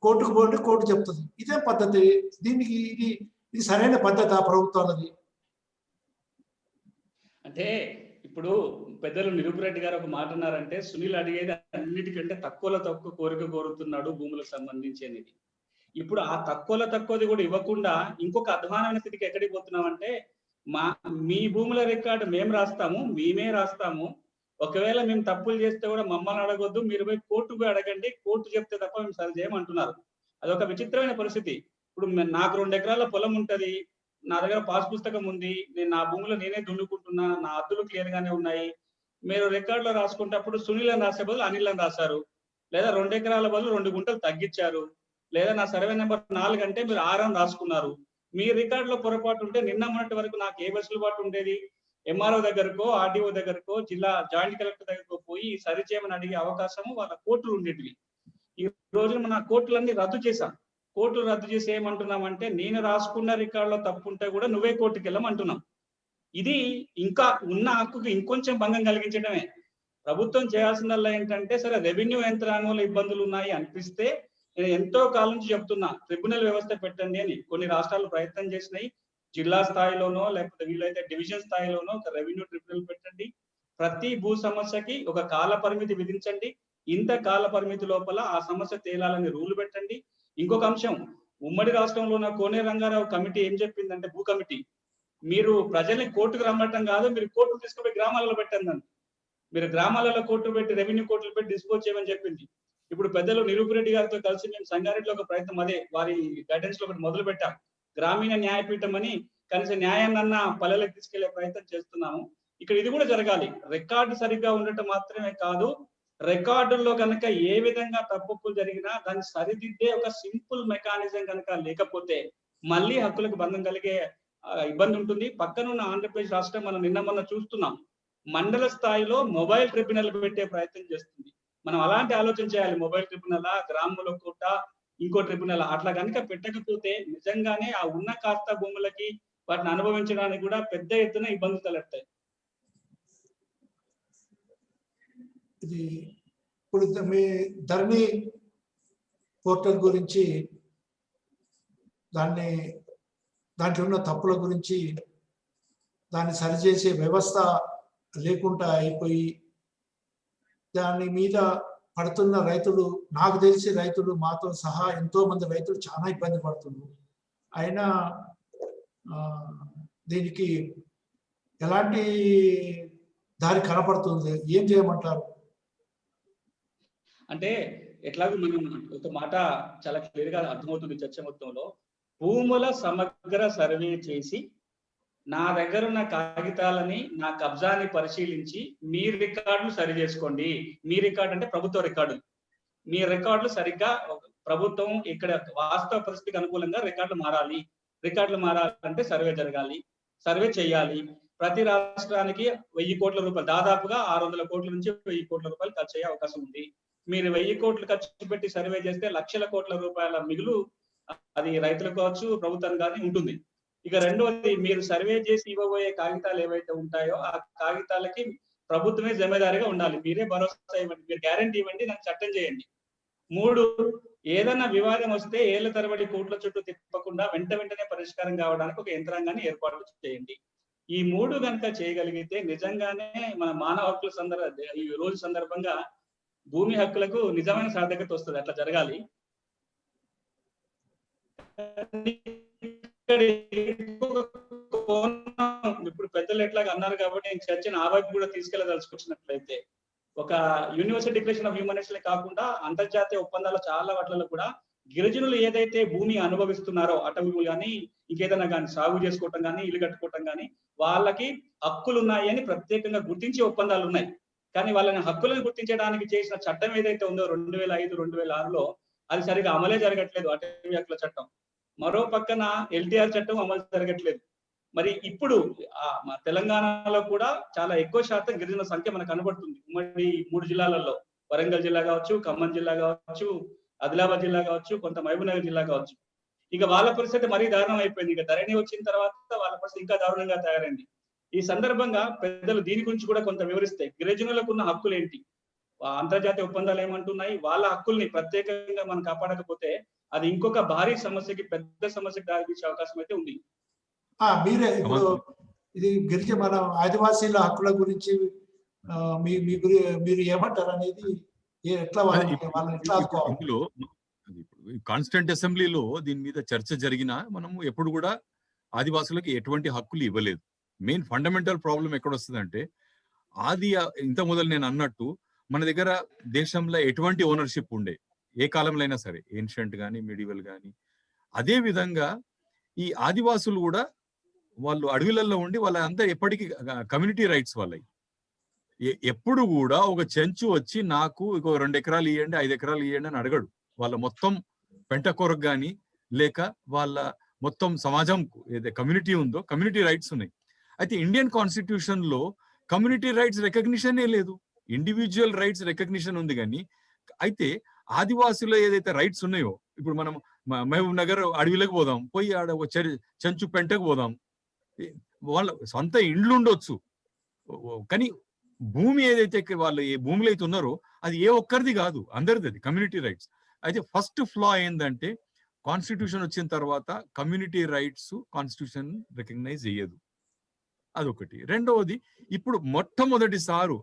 [SPEAKER 1] కోర్టుకు పోండి, కోర్టు చెప్తుంది. ఇదే పద్ధతి. దీనికి ఇది సరైన పద్ధతి ప్రభుత్వాలది.
[SPEAKER 3] అంటే ఇప్పుడు పెద్దలు నిరుపరెడ్డి గారు ఒక మాట అన్నారంటే, సునీల్ అడిగేది అన్నిటికంటే తక్కువ కోరిక కోరుతున్నాడు భూములకు సంబంధించి అనేది. ఇప్పుడు ఆ తక్కువది కూడా ఇవ్వకుండా ఇంకొక అధ్వానమైన స్థితికి ఎక్కడికి పోతున్నామంటే, మీ భూముల రికార్డు మేమే రాస్తాము, ఒకవేళ మేము తప్పులు చేస్తే కూడా మమ్మల్ని అడగొద్దు, మీరు పోయి కోర్టుకు అడగండి, కోర్టు చెప్తే తప్ప మేము సరి చేయమంటున్నారు. అదొక విచిత్రమైన పరిస్థితి. ఇప్పుడు నాకు 2 ఎకరాల పొలం ఉంటది, నా దగ్గర పాస్ పుస్తకం ఉంది, నేను నా భూమిలో నేనే దున్నుకుంటున్నా, నా హద్దులు క్లియర్ గానే ఉన్నాయి. మీరు రికార్డులో రాసుకుంటప్పుడు సునీల్ అని రాసే బదులు అనిల్ అని రాశారు, లేదా 2 ఎకరాల బదులు 2 గుంటలు తగ్గించారు, లేదా నా సర్వే నెంబర్ 4 అంటే మీరు 6 అని రాసుకున్నారు. మీ రికార్డులో పొరపాటు ఉంటే నిన్న మొన్నటి వరకు నాకు ఏ వెసులుబాటు ఉండేది? ఎంఆర్ఓ దగ్గరకో, ఆర్డీఓ దగ్గరకో, జిల్లా జాయింట్ కలెక్టర్ దగ్గరకో పోయి సరి చేయమని అడిగే అవకాశము వాళ్ళ కోర్టులు ఉండేటివి. ఈ రోజు మన కోర్టులన్నీ రద్దు చేశాం. కోర్టులు రద్దు చేసి ఏమంటున్నామంటే, నేను రాసుకున్న రికార్డులో తప్పు ఉంటే కూడా నువ్వే కోర్టుకి వెళ్ళమంటున్నాం. ఇది ఇంకా ఉన్న హక్కుకి ఇంకొంచెం భంగం కలిగించడమే. ప్రభుత్వం చేయాల్సిందల్లా ఏంటంటే, సరే రెవెన్యూ యంత్రాంగంలో ఇబ్బందులు ఉన్నాయి అనిపిస్తే, నేను ఎంతో కాలం నుంచి చెప్తున్నా ట్రిబ్యునల్ వ్యవస్థ పెట్టండి అని. కొన్ని రాష్ట్రాలు ప్రయత్నం చేసినాయి. జిల్లా స్థాయిలోనో లేకపోతే వీళ్ళైతే డివిజన్ స్థాయిలోనో ఒక రెవెన్యూ ట్రిబ్యునల్ పెట్టండి. ప్రతి భూ సమస్యకి ఒక కాల పరిమితి విధించండి. ఇంత కాల పరిమితి లోపల ఆ సమస్య తేలాలని రూల్ పెట్టండి. ఇంకొక అంశం, ఉమ్మడి రాష్ట్రంలో ఉన్న కోనే రంగారావు కమిటీ ఏం చెప్పిందంటే, భూ కమిటీ, మీరు ప్రజల్ని కోర్టుకు రమ్మటం కాదు, మీరు కోర్టుకు తీసుకుపోయి గ్రామాలలో పెట్టండి. మీరు గ్రామాలలో కోర్టు పెట్టి, రెవెన్యూ కోర్టులు పెట్టి డిస్పోజ్ చేయమని చెప్పింది. ఇప్పుడు పెద్దలు నిరూపరెడ్డి గారితో కలిసి మేము సంగారెడ్డిలో ఒక ప్రయత్నం, అదే వారి గైడెన్స్ లో ఒకటి మొదలు పెట్టాం. గ్రామీణ న్యాయపీఠం అని, కనీసం న్యాయాన్నన్నా పల్లెలకు తీసుకెళ్లే ప్రయత్నం చేస్తున్నాము. ఇక్కడ ఇది కూడా జరగాలి. రికార్డు సరిగ్గా ఉండటం మాత్రమే కాదు, రికార్డుల్లో కనుక ఏ విధంగా తప్పులు జరిగినా దాన్ని సరిదిద్దే ఒక సింపుల్ మెకానిజం కనుక లేకపోతే మళ్ళీ హక్కులకు భంగం కలిగే ఇబ్బంది ఉంటుంది. పక్కనున్న ఆంధ్రప్రదేశ్ రాష్ట్రం మనం నిన్న మొన్న చూస్తున్నాం, మండల స్థాయిలో మొబైల్ ట్రిబ్యునల్ పెట్టే ప్రయత్నం చేస్తుంది. మనం అలాంటి ఆలోచన చేయాలి. మొబైల్ ట్రిబ్యునల్, గ్రామంలో కోట, ఇంకో ట్రిబ్యునల్ అట్లా కనుక పెట్టకపోతే నిజంగానే ఆ ఉన్న కాస్త భూములకి వాటిని అనుభవించడానికి కూడా పెద్ద ఎత్తున ఇబ్బందులు తలెత్తాయి.
[SPEAKER 1] ఇది ఇప్పుడు మీ ధరణి పోర్టల్ గురించి, దాంట్లో ఉన్న తప్పుల గురించి, దాన్ని సరిచేసే వ్యవస్థ లేకుండా అయిపోయి దాని మీద పడుతున్న రైతులు, నాకు తెలిసి రైతులు మాతో సహా ఎంతో మంది రైతులు చాలా ఇబ్బంది పడుతున్నారు. అయినా దీనికి ఎలాంటి దారి కనపడుతుంది. ఏం చేయమంటారు?
[SPEAKER 3] అంటే ఎట్లాగో మనం ఒక మాట చాలా క్లియర్ గా అర్థమవుతుంది చర్చ మొత్తంలో. భూముల సమగ్ర సర్వే చేసి నా దగ్గర ఉన్న కాగితాలని, నా కబ్జాని పరిశీలించి మీ రికార్డులు సరి చేసుకోండి. మీ రికార్డు అంటే ప్రభుత్వ రికార్డు. మీ రికార్డులు సరిగ్గా ప్రభుత్వం ఇక్కడ వాస్తవ పరిస్థితికి అనుకూలంగా రికార్డులు మారాలి. రికార్డులు మారాలంటే సర్వే జరగాలి, సర్వే చేయాలి. ప్రతి రాష్ట్రానికి 1000 కోట్ల రూపాయలు, దాదాపుగా 600 కోట్ల నుంచి 1000 కోట్ల రూపాయలు ఖర్చు అయ్యే అవకాశం ఉంది. మీరు 1000 కోట్లు ఖర్చు పెట్టి సర్వే చేస్తే లక్షల కోట్ల రూపాయల మిగులు అది రైతులకు కావచ్చు, ప్రభుత్వం కానీ ఉంటుంది. ఇక రెండవది, మీరు సర్వే చేసి ఇవ్వబోయే కాగితాలు ఏవైతే ఉంటాయో ఆ కాగితాలకి ప్రభుత్వమే జమేదారిగా ఉండాలి. మీరే భరోసా ఇవ్వండి, మీరు గ్యారంటీ ఇవ్వండి, దాన్ని చట్టం చేయండి. 3, ఏదైనా వివాదం వస్తే ఏళ్ల తరబడి కోట్ల చుట్టూ తిప్పకుండా వెంటనే పరిష్కారం కావడానికి ఒక యంత్రాంగాన్ని ఏర్పాటు చేయండి. ఈ 3 కనుక చేయగలిగితే నిజంగానే మన మానవ హక్కుల ఈ రోజు సందర్భంగా భూమి హక్కులకు నిజమైన సార్థకత వస్తుంది. అట్లా జరగాలి. ఇప్పుడు పెద్దలు ఎట్లాగా అన్నారు కాబట్టి నేను చర్చను ఆ వైపు కూడా తీసుకెళ్లదలుచుకున్నట్లయితే, ఒక universal declaration of human rights కాకుండా అంతర్జాతీయ ఒప్పందాల చాలా వాటిలో కూడా గిరిజనులు ఏదైతే భూమి అనుభవిస్తున్నారో, అటవీలు కానీ ఇంకేదైనా కానీ సాగు చేసుకోవటం కానీ ఇల్లు కట్టుకోవటం కానీ, వాళ్ళకి హక్కులు ఉన్నాయి అని ప్రత్యేకంగా గుర్తించే ఒప్పందాలు ఉన్నాయి. కానీ వాళ్ళని హక్కులను గుర్తించడానికి చేసిన చట్టం ఏదైతే ఉందో 2005, 2006లో అది సరిగా అమలే జరగట్లేదు. అటవీ హక్కుల చట్టం. మరో పక్కన ఎల్టీఆర్ చట్టం అమలు జరగట్లేదు. మరి ఇప్పుడు మా తెలంగాణలో కూడా చాలా ఎక్కువ శాతం గిరిజన సంఖ్య మనకు కనబడుతుంది. ఉమ్మడి 3 జిల్లాలలో, వరంగల్ జిల్లా కావచ్చు, ఖమ్మం జిల్లా కావచ్చు, ఆదిలాబాద్ జిల్లా కావచ్చు, కొంత మహబూబ్నగర్ జిల్లా కావచ్చు. ఇక వాళ్ళ పరిస్థితి మరీ దారుణం అయిపోయింది. ఇక ధరణి వచ్చిన తర్వాత వాళ్ళ పరిస్థితి ఇంకా దారుణంగా తయారైంది. ఈ సందర్భంగా పెద్దలు దీని గురించి కూడా కొంత వివరిస్తే, గిరిజనులకు ఉన్న హక్కులు ఏంటి, అంతర్జాతీయ ఒప్పందాలు ఏమంటున్నాయి, వాళ్ళ హక్కుల్ని ప్రత్యేకంగా మనం కాపాడకపోతే అది ఇంకొక భారీ సమస్యకి, పెద్ద సమస్యకి దారితీసే అవకాశం అయితే ఉంది.
[SPEAKER 1] మీరే ఇప్పుడు ఇది మన ఆదివాసీల హక్కుల గురించి మీరు ఏమంటారు అనేది ఎట్లా
[SPEAKER 2] ఇందులో కాన్స్టిట్యూంట్ అసెంబ్లీలో దీని మీద చర్చ జరిగినా మనము ఎప్పుడు కూడా ఆదివాసులకు ఎటువంటి హక్కులు ఇవ్వలేదు. మెయిన్ ఫండమెంటల్ ప్రాబ్లం ఎక్కడ వస్తుందంటే, ఇంత మొదలు నేను అన్నట్టు మన దగ్గర దేశంలో ఎటువంటి ఓనర్షిప్ ఉండే, ఏ కాలంలో అయినా సరే, ఏన్షియంట్ కానీ మిడివల్ కానీ. అదే విధంగా ఈ ఆదివాసులు కూడా వాళ్ళు అడవులలో ఉండి వాళ్ళంతా ఎప్పటికీ కమ్యూనిటీ రైట్స్ వాళ్ళవి. ఎప్పుడు కూడా ఒక చెంచు వచ్చి నాకు 2 ఎకరాలు ఇవ్వండి, 5 ఎకరాలు ఇవ్వండి అని అడగడు. వాళ్ళ మొత్తం పెంట కొరకు కానీ, లేక వాళ్ళ మొత్తం సమాజం ఏదైతే కమ్యూనిటీ ఉందో కమ్యూనిటీ రైట్స్ ఉన్నాయి. అయితే ఇండియన్ కాన్స్టిట్యూషన్ లో కమ్యూనిటీ రైట్స్ రికగ్నిషనే లేదు, ఇండివిజువల్ రైట్స్ రికగ్నిషన్ ఉంది. కానీ అయితే ఆదివాసులు ఏదైతే రైట్స్ ఉన్నాయో, ఇప్పుడు మనం మహబూబ్ నగర్ అడవిలోకి పోదాం, పోయి ఆడ ఒక చెంచు పెంటకు పోదాం, వాళ్ళ సొంత ఇండ్లు ఉండొచ్చు, కానీ భూమి ఏదైతే వాళ్ళు ఏ భూమిలో అయితే ఉన్నారో అది ఏ ఒక్కరిది కాదు, అందరిది, అది కమ్యూనిటీ రైట్స్. అయితే ఫస్ట్ ఫ్లా ఏంటంటే, కాన్స్టిట్యూషన్ వచ్చిన తర్వాత కమ్యూనిటీ రైట్స్ కాన్స్టిట్యూషన్ రికగ్నైజ్ చేయదు, అదొకటి. రెండవది, ఇప్పుడు మొట్టమొదటిసారి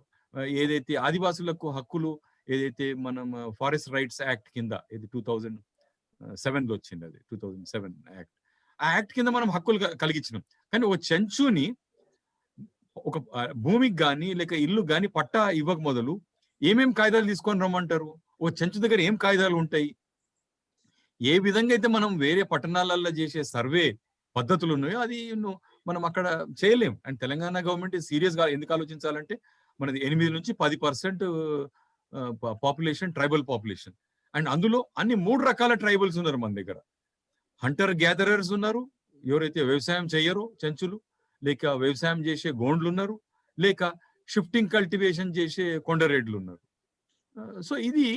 [SPEAKER 2] ఏదైతే ఆదివాసులకు హక్కులు ఏదైతే మనం ఫారెస్ట్ రైట్స్ యాక్ట్ కింద, ఇది 2007లో వచ్చింది, అది 2007 యాక్ట్. ఆ యాక్ట్ కింద మనం హక్కులు కలిగించినాం. కానీ ఒక చెంచుని ఒక భూమికి కానీ లేక ఇల్లు కానీ పట్టా ఇవ్వక మొదలు ఏమేం కాయిదాలు తీసుకొని రమ్మంటారు? ఓ చెంచు దగ్గర ఏం కాయిదాలు ఉంటాయి? ఏ విధంగా అయితే మనం వేరే పట్టణాలలో చేసే సర్వే పద్ధతులు ఉన్నాయో అది మనం అక్కడ చేయలేం. అండ్ తెలంగాణ గవర్నమెంట్ సీరియస్ గా ఎందుకు ఆలోచించాలంటే, మనది 8 నుంచి 10% పాపులేషన్ ట్రైబల్ పాపులేషన్. అండ్ అందులో అన్ని 3 రకాల ట్రైబల్స్ ఉన్నారు మన దగ్గర. హంటర్ గ్యాదరర్స్ ఉన్నారు, ఎవరైతే వ్యవసాయం చేయరో చెంచులు, లేక వ్యవసాయం చేసే గోండ్లు ఉన్నారు, లేక షిఫ్టింగ్ కల్టివేషన్ చేసే కొండరెడ్లు ఉన్నారు. సో ఇది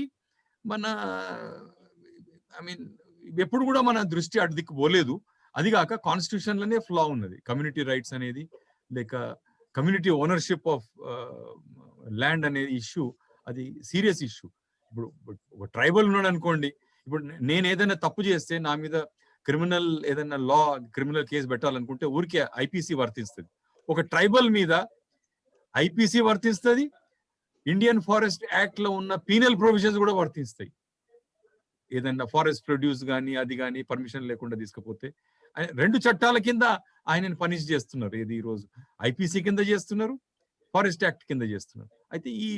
[SPEAKER 2] మన ఎప్పుడు కూడా మన దృష్టి అటు దిక్కు పోలేదు. అది కాక కాన్స్టిట్యూషన్ లోనే ఫ్లా ఉన్నది. కమ్యూనిటీ రైట్స్ అనేది, లేక కమ్యూనిటీ ఓనర్షిప్ ఆఫ్ ల్యాండ్ అనే ఇష్యూ, అది సీరియస్ ఇష్యూ. ఇప్పుడు ఒక ట్రైబల్ ఉన్నాడు అనుకోండి, ఇప్పుడు నేను ఏదైనా తప్పు చేస్తే నా మీద క్రిమినల్ ఏదైనా క్రిమినల్ కేసు పెట్టాలనుకుంటే ఊరికే ఐపీసీ వర్తిస్తుంది. ఒక ట్రైబల్ మీద ఐపీసీ వర్తిస్తుంది, ఇండియన్ ఫారెస్ట్ యాక్ట్ లో ఉన్న పీనల్ ప్రొవిజన్స్ కూడా వర్తిస్తాయి. ఏదైనా ఫారెస్ట్ ప్రొడ్యూస్ కానీ అది కానీ పర్మిషన్ లేకుండా తీసుకపోతే 2 చట్టాల కింద ఆయనను పనిష్ చేస్తున్నారు. ఏది ఈ రోజు ఐపీసీ కింద చేస్తున్నారు, ఫారెస్ట్ యాక్ట్ కింద చేస్తున్నారు. అయితే ఈ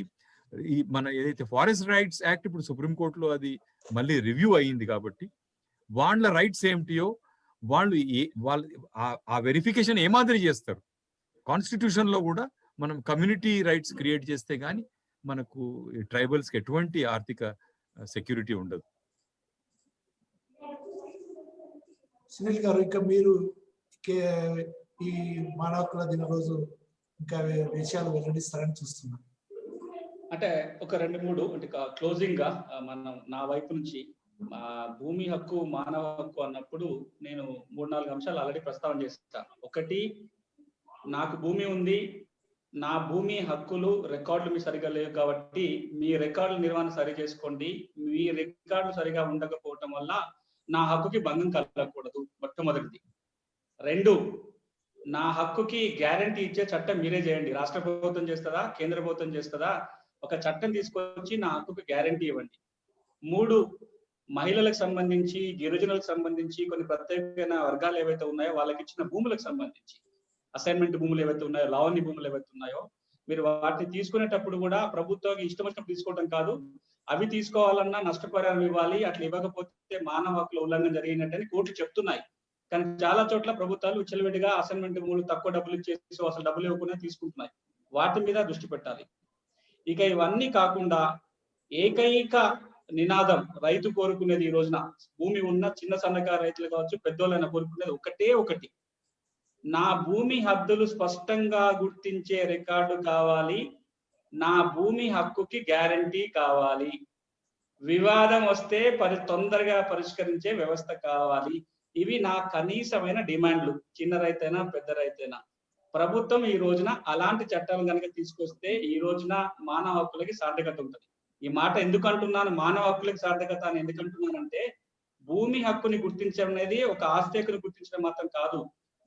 [SPEAKER 2] ఈ మన ఏదైతే ఫారెస్ట్ రైట్స్ యాక్ట్ ఇప్పుడు సుప్రీంకోర్టులో అది మళ్ళీ రివ్యూ అయ్యింది కాబట్టి వాళ్ళ రైట్స్ ఏమిటియో వాళ్ళు వాళ్ళ ఆ వెరిఫికేషన్ ఏ మాదిరి చేస్తారు. కాన్స్టిట్యూషన్ లో కూడా మనం కమ్యూనిటీ రైట్స్ క్రియేట్ చేస్తే గానీ మనకు ట్రైబల్స్ కి ఎటువంటి ఆర్థిక సెక్యూరిటీ ఉండదు.
[SPEAKER 1] సునీల్ గారు, ఇంకా మీరు ఈ మానవ హక్కుల దిన రోజు ఇంకా విషయాలు వెల్లడిస్తారని చూస్తున్నాను.
[SPEAKER 3] అంటే ఒక 2-3 అంటే క్లోజింగ్ గా మనం నా వైపు నుంచి భూమి హక్కు మానవ హక్కు అన్నప్పుడు నేను 3-4 అంశాలు ఆల్రెడీ ప్రస్తావన చేస్తాను. ఒకటి, నాకు భూమి ఉంది, నా భూమి హక్కులు రికార్డులు మీ సరిగా లేవు కాబట్టి మీ రికార్డుల నిర్వహణ సరి చేసుకోండి. మీ రికార్డులు సరిగా ఉండకపోవటం వల్ల నా హక్కుకి భంగం కలగకూడదు, మొట్టమొదటిది. 2, నా హక్కుకి గ్యారంటీ ఇచ్చే చట్టం మీరే చేయండి. రాష్ట్ర ప్రభుత్వం చేస్తుందా, కేంద్ర ప్రభుత్వం చేస్తుందా, ఒక చట్టం తీసుకొచ్చి నా హక్కుకి గ్యారంటీ ఇవ్వండి. 3, మహిళలకు సంబంధించి, గిరిజనులకు సంబంధించి కొన్ని ప్రత్యేకమైన వర్గాలు ఏవైతే ఉన్నాయో వాళ్ళకి ఇచ్చిన భూములకు సంబంధించి అసైన్మెంట్ భూములు ఏవైతే ఉన్నాయో, లావణ్య భూములు ఏవైతే ఉన్నాయో, మీరు వాటిని తీసుకునేటప్పుడు కూడా ప్రభుత్వం ఇష్టం వచ్చినప్పుడు తీసుకోవడం కాదు, అవి తీసుకోవాలన్నా నష్టపరిహారం ఇవ్వాలి, అట్లా ఇవ్వకపోతే మానవ హక్కుల ఉల్లంఘన జరిగినట్టని కోర్టు చెప్తున్నాయి. కానీ చాలా చోట్ల ప్రభుత్వాలు విచ్చలవిడిగా అసైన్మెంట్ భూములు తక్కువ డబ్బులు ఇచ్చేసి అసలు డబ్బులు ఇవ్వకుండా తీసుకుంటున్నాయి. వాటి మీద దృష్టి పెట్టాలి. ఇక ఇవన్నీ కాకుండా ఏకైక నినాదం రైతు కోరుకునేది ఈ రోజున, భూమి ఉన్న చిన్న సన్నకారు రైతులు కావచ్చు, పెద్దోళ్ళైనా కోరుకునేది ఒకటే ఒకటి, నా భూమి హద్దులు స్పష్టంగా గుర్తించే రికార్డు కావాలి, నా భూమి హక్కుకి గ్యారంటీ కావాలి, వివాదం వస్తే తొందరగా పరిష్కరించే వ్యవస్థ కావాలి. ఇవి నా కనీసమైన డిమాండ్లు, చిన్న రైతైనా పెద్ద రైతైనా. ప్రభుత్వం ఈ రోజున అలాంటి చట్టాలు కనుక తీసుకొస్తే ఈ రోజున మానవ హక్కులకి సార్థకత ఉంటుంది. ఈ మాట ఎందుకు అంటున్నాను, మానవ హక్కులకి సార్థకత అని ఎందుకు అంటున్నానంటే, భూమి హక్కుని గుర్తించడం అనేది ఒక ఆస్తి హక్కుని గుర్తించడం మాత్రం కాదు.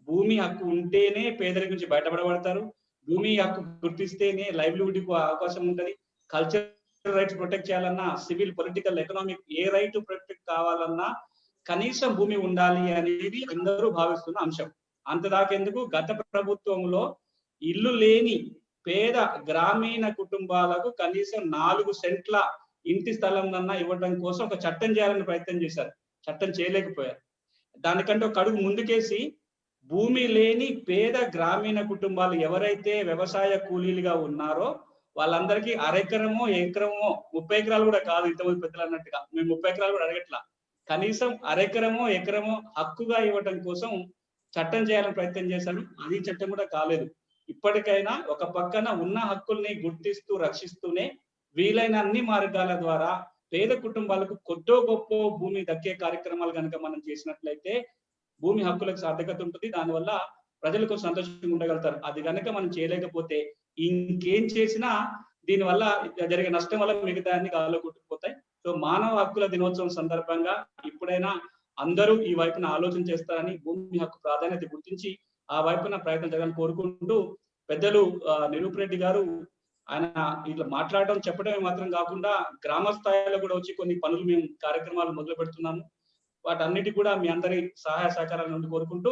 [SPEAKER 3] భూమి హక్కు ఉంటేనే పేదరికం నుంచి బయటపడబడతారు, భూమి హక్కు గుర్తిస్తేనే లైవ్లీహుడ్కి అవకాశం ఉంటుంది. కల్చరల్ రైట్స్ ప్రొటెక్ట్ చేయాలన్నా, సివిల్, పొలిటికల్, ఎకనామిక్ ఏ రైట్ ప్రొటెక్ట్ కావాలన్నా కనీసం భూమి ఉండాలి అనేది అందరూ భావిస్తున్న అంశం. అంతదాకెందుకు, గత ప్రభుత్వంలో ఇల్లు లేని పేద గ్రామీణ కుటుంబాలకు కనీసం 4 సెంట్ల ఇంటి స్థలం ఇవ్వడం కోసం ఒక చట్టం చేయాలని ప్రయత్నం చేశారు. చట్టం చేయలేకపోయారు. దానికంటే ఒక అడుగు ముందుకేసి భూమి లేని పేద గ్రామీణ కుటుంబాలు ఎవరైతే వ్యవసాయ కూలీలుగా ఉన్నారో వాళ్ళందరికీ అరెకరమో, ఎకరమో, 30 ఎకరాలు కూడా కాదు, ఇంతమంది పెద్దలు అన్నట్టుగా మేము 30 ఎకరాలు కూడా అడగట్లా, కనీసం అరెకరమో, ఎకరమో హక్కుగా ఇవ్వడం కోసం చట్టం చేయాలని ప్రయత్నం చేశారు. అది చట్టం కూడా కాలేదు. ఇప్పటికైనా ఒక పక్కన ఉన్న హక్కుల్ని గుర్తిస్తూ రక్షిస్తూనే వీలైన అన్ని మార్గాల ద్వారా పేద కుటుంబాలకు కొద్దో గొప్ప భూమి దక్కే కార్యక్రమాలు కనుక మనం చేసినట్లయితే భూమి హక్కులకు సార్థకత ఉంటుంది. దానివల్ల ప్రజలకు సంతోషంగా ఉండగలుగుతారు. అది కనుక మనం చేయలేకపోతే ఇంకేం చేసినా దీనివల్ల జరిగే నష్టం వల్ల మిగతా అన్ని గాల్లో కొట్టుకుపోతాయి. సో మానవ హక్కుల దినోత్సవం సందర్భంగా ఇప్పుడైనా అందరూ ఈ వైపున ఆలోచన చేస్తారని, భూమి హక్కు ప్రాధాన్యత గుర్తించి ఆ వైపున ప్రయత్నం జరగాలని కోరుకుంటూ, పెద్దలు నిరూప్ రెడ్డి గారు ఆయన ఇట్లా మాట్లాడడం చెప్పడమే మాత్రం కాకుండా గ్రామ స్థాయిలో కూడా వచ్చి కొన్ని పనులు మేము కార్యక్రమాలు మొదలు పెడుతున్నాము. వాటన్నిటి కూడా మీ అందరి సహాయ సహకారాల నుండి కోరుకుంటూ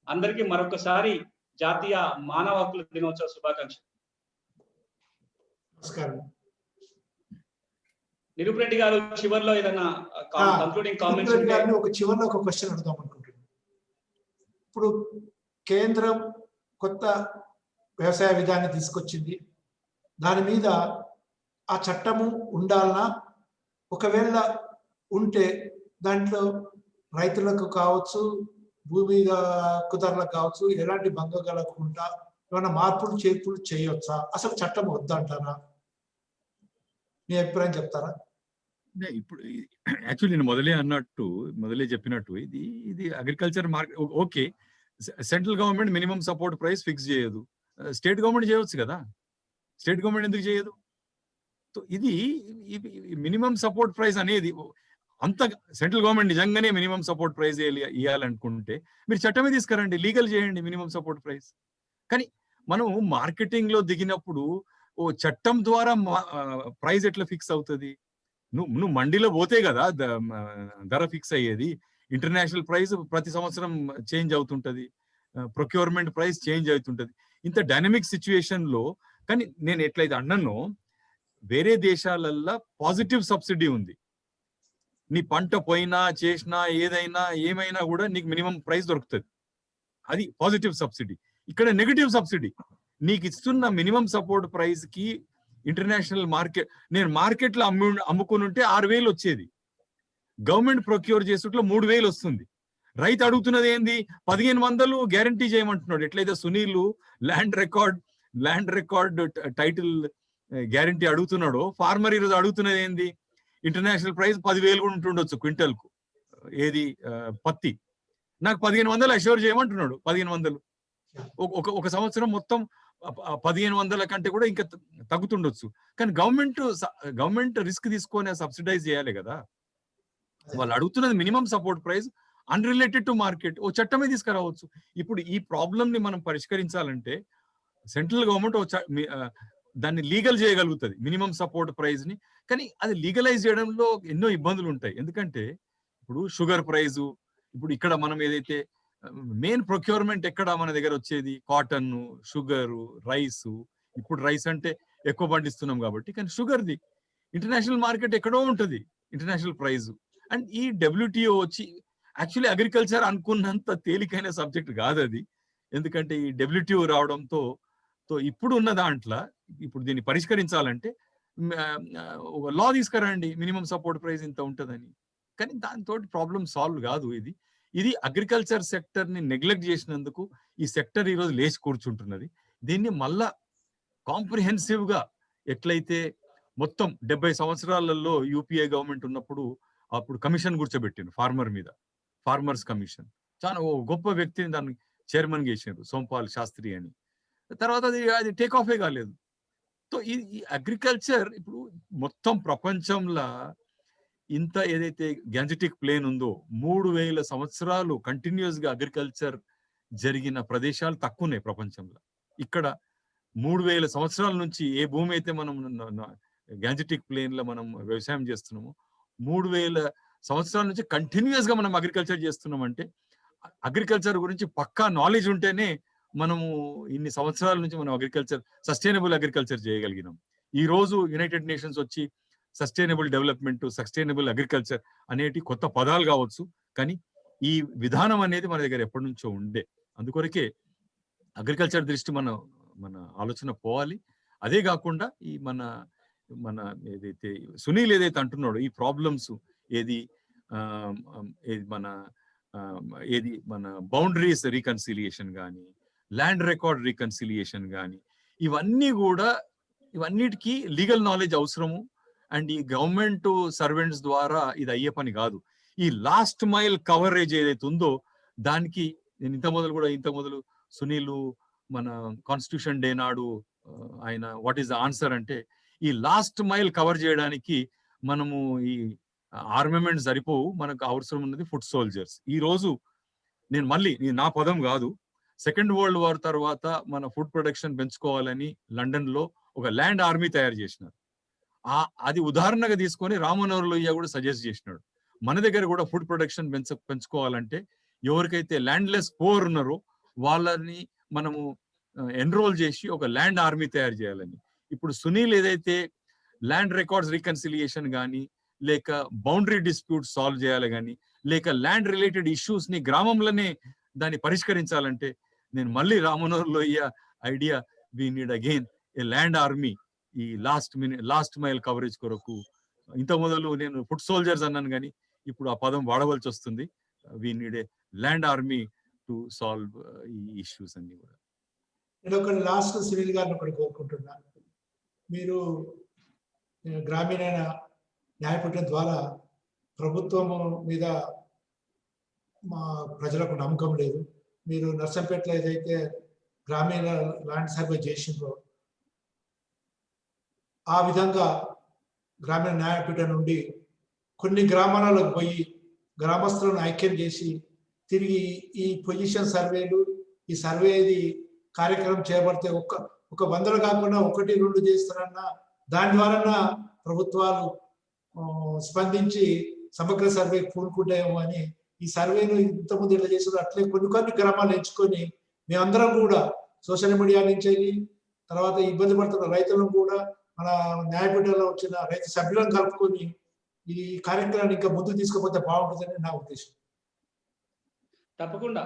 [SPEAKER 3] అందరికీ మరొకసారి జాతీయ మానవ హక్కుల దినోత్సవ శుభాకాంక్షలు.
[SPEAKER 1] నమస్కారం.
[SPEAKER 3] నిరూప్ రెడ్డి గారు చివరిలో ఏదైనా కంక్లూడింగ్ కామెంట్స్
[SPEAKER 1] ఒక చివరిలో ఒక క్వశ్చన్ అడుగుదాం అనుకుంటున్నాను. ఇప్పుడు కేంద్రం కొత్త వ్యవసాయ విధానాన్ని తీసుకొచ్చింది, దాని మీద ఆ చట్టము ఉండాలన్నా, ఒకవేళ ఉంటే దాంట్లో రైతులకు కావచ్చు, భూమి హక్కుదారులకు కావచ్చు ఎలాంటి భంగం కలగకుండా ఏమైనా మార్పులు చేర్పులు చేయవచ్చా, అసలు చట్టం వద్దంటారా? మీ అభిప్రాయం చెప్తారా?
[SPEAKER 2] ఇప్పుడు యాక్చువల్లీ నేను మొదలే చెప్పినట్టు ఇది agriculture market. Okay, central government minimum support price fix చేయదు, స్టేట్ గవర్నమెంట్ చేయవచ్చు కదా, స్టేట్ గవర్నమెంట్ ఎందుకు చేయదు? ఇది మినిమం సపోర్ట్ ప్రైస్ అనేది అంత సెంట్రల్ గవర్నమెంట్ నిజంగానే మినిమం సపోర్ట్ ప్రైస్ ఇవ్వాలనుకుంటే మీరు చట్టమే తీసుకురండి, లీగల్ చేయండి మినిమం సపోర్ట్ ప్రైస్. కానీ మనం మార్కెటింగ్ లో దిగినప్పుడు ఓ చట్టం ద్వారా ప్రైస్ ఎట్లా ఫిక్స్ అవుతుంది? నువ్వు మండీలో పోతే కదా ధర ఫిక్స్ అయ్యేది. ఇంటర్నేషనల్ ప్రైస్ ప్రతి సంవత్సరం చేంజ్ అవుతుంటది, ప్రొక్యూర్మెంట్ ప్రైస్ చేంజ్ అవుతుంటది. ఇంత డైనమిక్ సిచ్యువేషన్ లో కానీ నేను ఎట్లయితే అన్నానో వేరే దేశాలల్లో పాజిటివ్ సబ్సిడీ ఉంది. నీ పంట పోయినా చేసినా ఏదైనా ఏమైనా కూడా నీకు మినిమం ప్రైస్ దొరుకుతుంది. అది పాజిటివ్ సబ్సిడీ. ఇక్కడ నెగటివ్ సబ్సిడీ. నీకు ఇస్తున్న మినిమం సపోర్ట్ ప్రైస్ కి ఇంటర్నేషనల్ మార్కెట్, నేను మార్కెట్ లో అమ్ముకుని ఉంటే 6,000 వచ్చేది, గవర్నమెంట్ ప్రొక్యూర్ చేసుట్లో 3,000 వస్తుంది. రైతు అడుగుతున్నది ఏంది 1,500 గ్యారంటీ చేయమంటున్నాడు. ఎట్లయితే Sunil land record title guarantee అడుగుతున్నాడో, ఫార్మర్ ఈరోజు అడుగుతున్నది ఏంది ఇంటర్నేషనల్ ప్రైస్ 10,000 కూడా ఉంటుండొచ్చు క్వింటల్ కు. ఏది పత్తి నాకు 1,500 అష్యూర్ చేయమంటున్నాడు. 1,500 ఒక సంవత్సరం మొత్తం 1,500 కంటే కూడా ఇంకా తగ్గుతుండొచ్చు. కానీ గవర్నమెంట్ రిస్క్ తీసుకొని సబ్సిడైజ్ చేయాలి కదా. వాళ్ళు అడుగుతున్నది minimum support price unrelated to market. ఓ చట్టమే తీసుకురావచ్చు. ఇప్పుడు ఈ ప్రాబ్లమ్ ని మనం పరిష్కరించాలంటే సెంట్రల్ గవర్నమెంట్ దాన్ని లీగల్ చేయగలుగుతుంది మినిమం సపోర్ట్ ప్రైస్ ని. కానీ అది లీగలైజ్ చేయడంలో ఎన్నో ఇబ్బందులు ఉంటాయి. ఎందుకంటే ఇప్పుడు షుగర్ ప్రైజు, ఇప్పుడు ఇక్కడ మనం ఏదైతే మెయిన్ ప్రొక్యూర్మెంట్ ఎక్కడ మన దగ్గర వచ్చేది కాటన్, షుగరు, రైసు. ఇప్పుడు రైస్ అంటే ఎక్కువ పండిస్తున్నాం కాబట్టి, కానీ షుగర్ది ఇంటర్నేషనల్ మార్కెట్ ఎక్కడో ఉంటుంది ఇంటర్నేషనల్ ప్రైస్. అండ్ ఈ WTO వచ్చి యాక్చువల్లీ అగ్రికల్చర్ అనుకున్నంత తేలికైన సబ్జెక్ట్ కాదు అది. ఎందుకంటే ఈ WTO రావడంతో ఇప్పుడు ఉన్న దాంట్లో ఇప్పుడు దీన్ని పరిష్కరించాలంటే ఒక లా తీసుకురండి మినిమం సపోర్ట్ ప్రైస్ ఇంత ఉంటుందని. కానీ దాంతో ప్రాబ్లం సాల్వ్ కాదు. ఇది అగ్రికల్చర్ సెక్టర్ ని నెగ్లెక్ట్ చేసినందుకు ఈ సెక్టర్ ఈరోజు లేచి కూర్చుంటున్నది. దీన్ని మళ్ళా కాంప్రిహెన్సివ్ గా ఎట్లయితే మొత్తం 70 సంవత్సరాలలో UPA గవర్నమెంట్ ఉన్నప్పుడు అప్పుడు కమిషన్ కూర్చోబెట్టిండు ఫార్మర్ మీద, ఫార్మర్స్ కమిషన్. చాలా గొప్ప వ్యక్తిని దాన్ని చైర్మన్ చేసిండ్రు, సోంపాల్ శాస్త్రి అని. తర్వాత అది టేక్ ఆఫే కాలేదు. సో ఈ అగ్రికల్చర్ ఇప్పుడు మొత్తం ప్రపంచంలో ఇంత ఏదైతే గ్యాంజెటిక్ ప్లేన్ ఉందో 3,000 సంవత్సరాలు కంటిన్యూస్ గా అగ్రికల్చర్ జరిగిన ప్రదేశాలు తక్కువ ఉన్నాయి ప్రపంచంలో. ఇక్కడ 3,000 సంవత్సరాల నుంచి ఏ భూమి అయితే మనం గ్యాంజెటిక్ ప్లేన్ లో మనం వ్యవసాయం చేస్తున్నామో 3,000 సంవత్సరాల నుంచి కంటిన్యూస్ గా మనం అగ్రికల్చర్ చేస్తున్నాం. అంటే అగ్రికల్చర్ గురించి పక్కా నాలెడ్జ్ ఉంటేనే మనము ఇన్ని సంవత్సరాల నుంచి మనం సస్టైనబుల్ అగ్రికల్చర్ చేయగలిగినాం. ఈ రోజు యునైటెడ్ నేషన్స్ వచ్చి సస్టైనబుల్ డెవలప్మెంట్, సస్టైనబుల్ అగ్రికల్చర్ అనేటి కొత్త పదాలు కావచ్చు, కానీ ఈ విధానం అనేది మన దగ్గర ఎప్పటి నుంచో ఉండే. అందుకొరకే అగ్రికల్చర్ దృష్టి మన ఆలోచన పోవాలి. అదే కాకుండా ఈ మన ఏదైతే సునీల్ ఏదైతే అంటున్నాడో ఈ ప్రాబ్లమ్స్ మన బౌండరీస్ రీకన్సిలియేషన్ కానీ, ల్యాండ్ రికార్డ్ రీకన్సిలియేషన్ కానీ, ఇవన్నిటికీ లీగల్ నాలెడ్జ్ అవసరము. అండ్ ఈ గవర్నమెంట్ సర్వెంట్స్ ద్వారా ఇది అయ్యే పని కాదు. ఈ లాస్ట్ మైల్ కవరేజ్ ఏదైతే ఉందో దానికి నేను ఇంత మొదలు సునీల్ మన కాన్స్టిట్యూషన్ డే నాడు ఆయన వాట్ ఈస్ ద ఆన్సర్ అంటే, ఈ లాస్ట్ మైల్ కవర్ చేయడానికి మనము ఈ ఆర్మమెంట్ సరిపోవు, మనకు అవసరం ఉన్నది ఫుడ్ సోల్జర్స్. ఈ రోజు నా పదం కాదు, సెకండ్ వరల్డ్ వార్ తర్వాత మన ఫుడ్ ప్రొడక్షన్ పెంచుకోవాలని లండన్ లో ఒక ల్యాండ్ ఆర్మీ తయారు చేసినారు. అది ఉదాహరణగా తీసుకొని రామనగర్ లోయ కూడా సజెస్ట్ చేసినాడు. మన దగ్గర కూడా ఫుడ్ ప్రొడక్షన్ పెంచుకోవాలంటే ఎవరికైతే ల్యాండ్లెస్ పోర్ ఉన్నారో వాళ్ళని మనము ఎన్రోల్ చేసి ఒక ల్యాండ్ ఆర్మీ తయారు చేయాలని. ఇప్పుడు సునీల్ ఏదైతే ల్యాండ్ రికార్డ్స్ రీకన్సిలియేషన్ కానీ, లేక బౌండరీ డిస్ప్యూట్ సాల్వ్ చేయాలి కానీ, లేక ల్యాండ్ రిలేటెడ్ ఇష్యూస్ ని గ్రామంలోనే దాన్ని పరిష్కరించాలంటే నేను మళ్ళీ రామనగర్ లోయ idea, we need again a land army ఈ లాస్ట్ మైల్ కవరేజ్ కొరకు. ఇంత మొదలు నేను ఫుడ్ సోల్జర్స్ అన్నాను కానీ ఇప్పుడు ఆ పదం వాడవలసి వస్తుంది. We need a land army to solve ఈ ఇష్యూస్ అన్ని కూడా.
[SPEAKER 1] నేను ఒక లాస్ట్ సునీల్ గారిని ఒకటి కోరుకుంటున్నాను. మీరు గ్రామీణ న్యాయపీఠం ద్వారా ప్రభుత్వం మీద మా ప్రజలకు నమ్మకం లేదు. మీరు నర్సంపేటలో ఏదైతే గ్రామీణ ల్యాండ్ సర్వే చేసిందో ఆ విధంగా గ్రామీణ న్యాయపీఠం నుండి కొన్ని గ్రామాలకు పోయి గ్రామస్తులను ఐక్యం చేసి తిరిగి ఈ పొజిషన్ సర్వేలు, ఈ సర్వేది కార్యక్రమం చేపడితే ఒక 100 కాకుండా 1, 2 చేస్తారన్నా దాని ద్వారా ప్రభుత్వాలు స్పందించి సమగ్ర సర్వే పూనుకుంటాయేమో అని ఈ సర్వేను ఇంతకుముందు ఇట్లా చేసారు. అట్లే కొన్ని గ్రామాలు ఎంచుకొని మేమందరం కూడా సోషల్ మీడియా నుంచి తర్వాత ఇబ్బంది పడుతున్న రైతులను కూడా మన న్యాయపీఠంలో వచ్చిన రైతు సభ్యులను కలుపుకొని ఈ కార్యక్రమాన్ని ఇంకా ముందుకు తీసుకుపోతే బాగుంటుందని నా ఉద్దేశం.
[SPEAKER 3] తప్పకుండా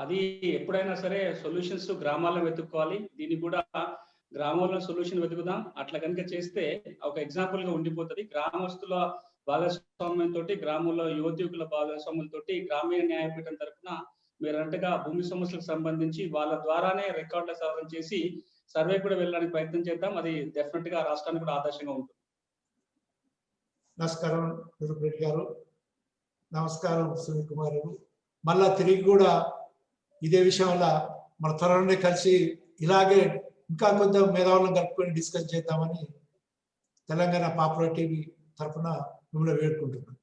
[SPEAKER 3] అది ఎప్పుడైనా సరే సొల్యూషన్స్ గ్రామాల్లో వెతుక్కోవాలి. దీనికి కూడా గ్రామంలో సొల్యూషన్ వెతుకుదాం. అట్లా కనుక చేస్తే ఒక ఎగ్జాంపుల్ గా ఉండిపోతుంది. గ్రామస్తుల భాగస్వామ్యంతో, గ్రామంలో యువతీకుల భాగస్వామ్యంతో గ్రామీణ న్యాయపీఠం తరఫున మీరు అన్నట్టుగా భూమి సమస్యలకు సంబంధించి వాళ్ళ ద్వారానే రికార్డుల సవరణ చేసి సర్వే కూడా వెళ్ళడానికి ప్రయత్నం చేద్దాం. అది డెఫినెట్ గా రాష్ట్రానికి కూడా ఆదర్శంగా ఉంటుంది.
[SPEAKER 1] నమస్కారం రెడ్డి గారు. నమస్కారం సునీల్ కుమార్ గారు. మళ్ళా తిరిగి కూడా ఇదే విషయంలో మన త్వరలోనే కలిసి ఇలాగే ఇంకా కొంచెం మేధావులను కలుపుకొని డిస్కస్ చేద్దామని తెలంగాణ పాపులర్ టీవీ తరఫున మిమ్మల్ని వేడుకుంటున్నాను.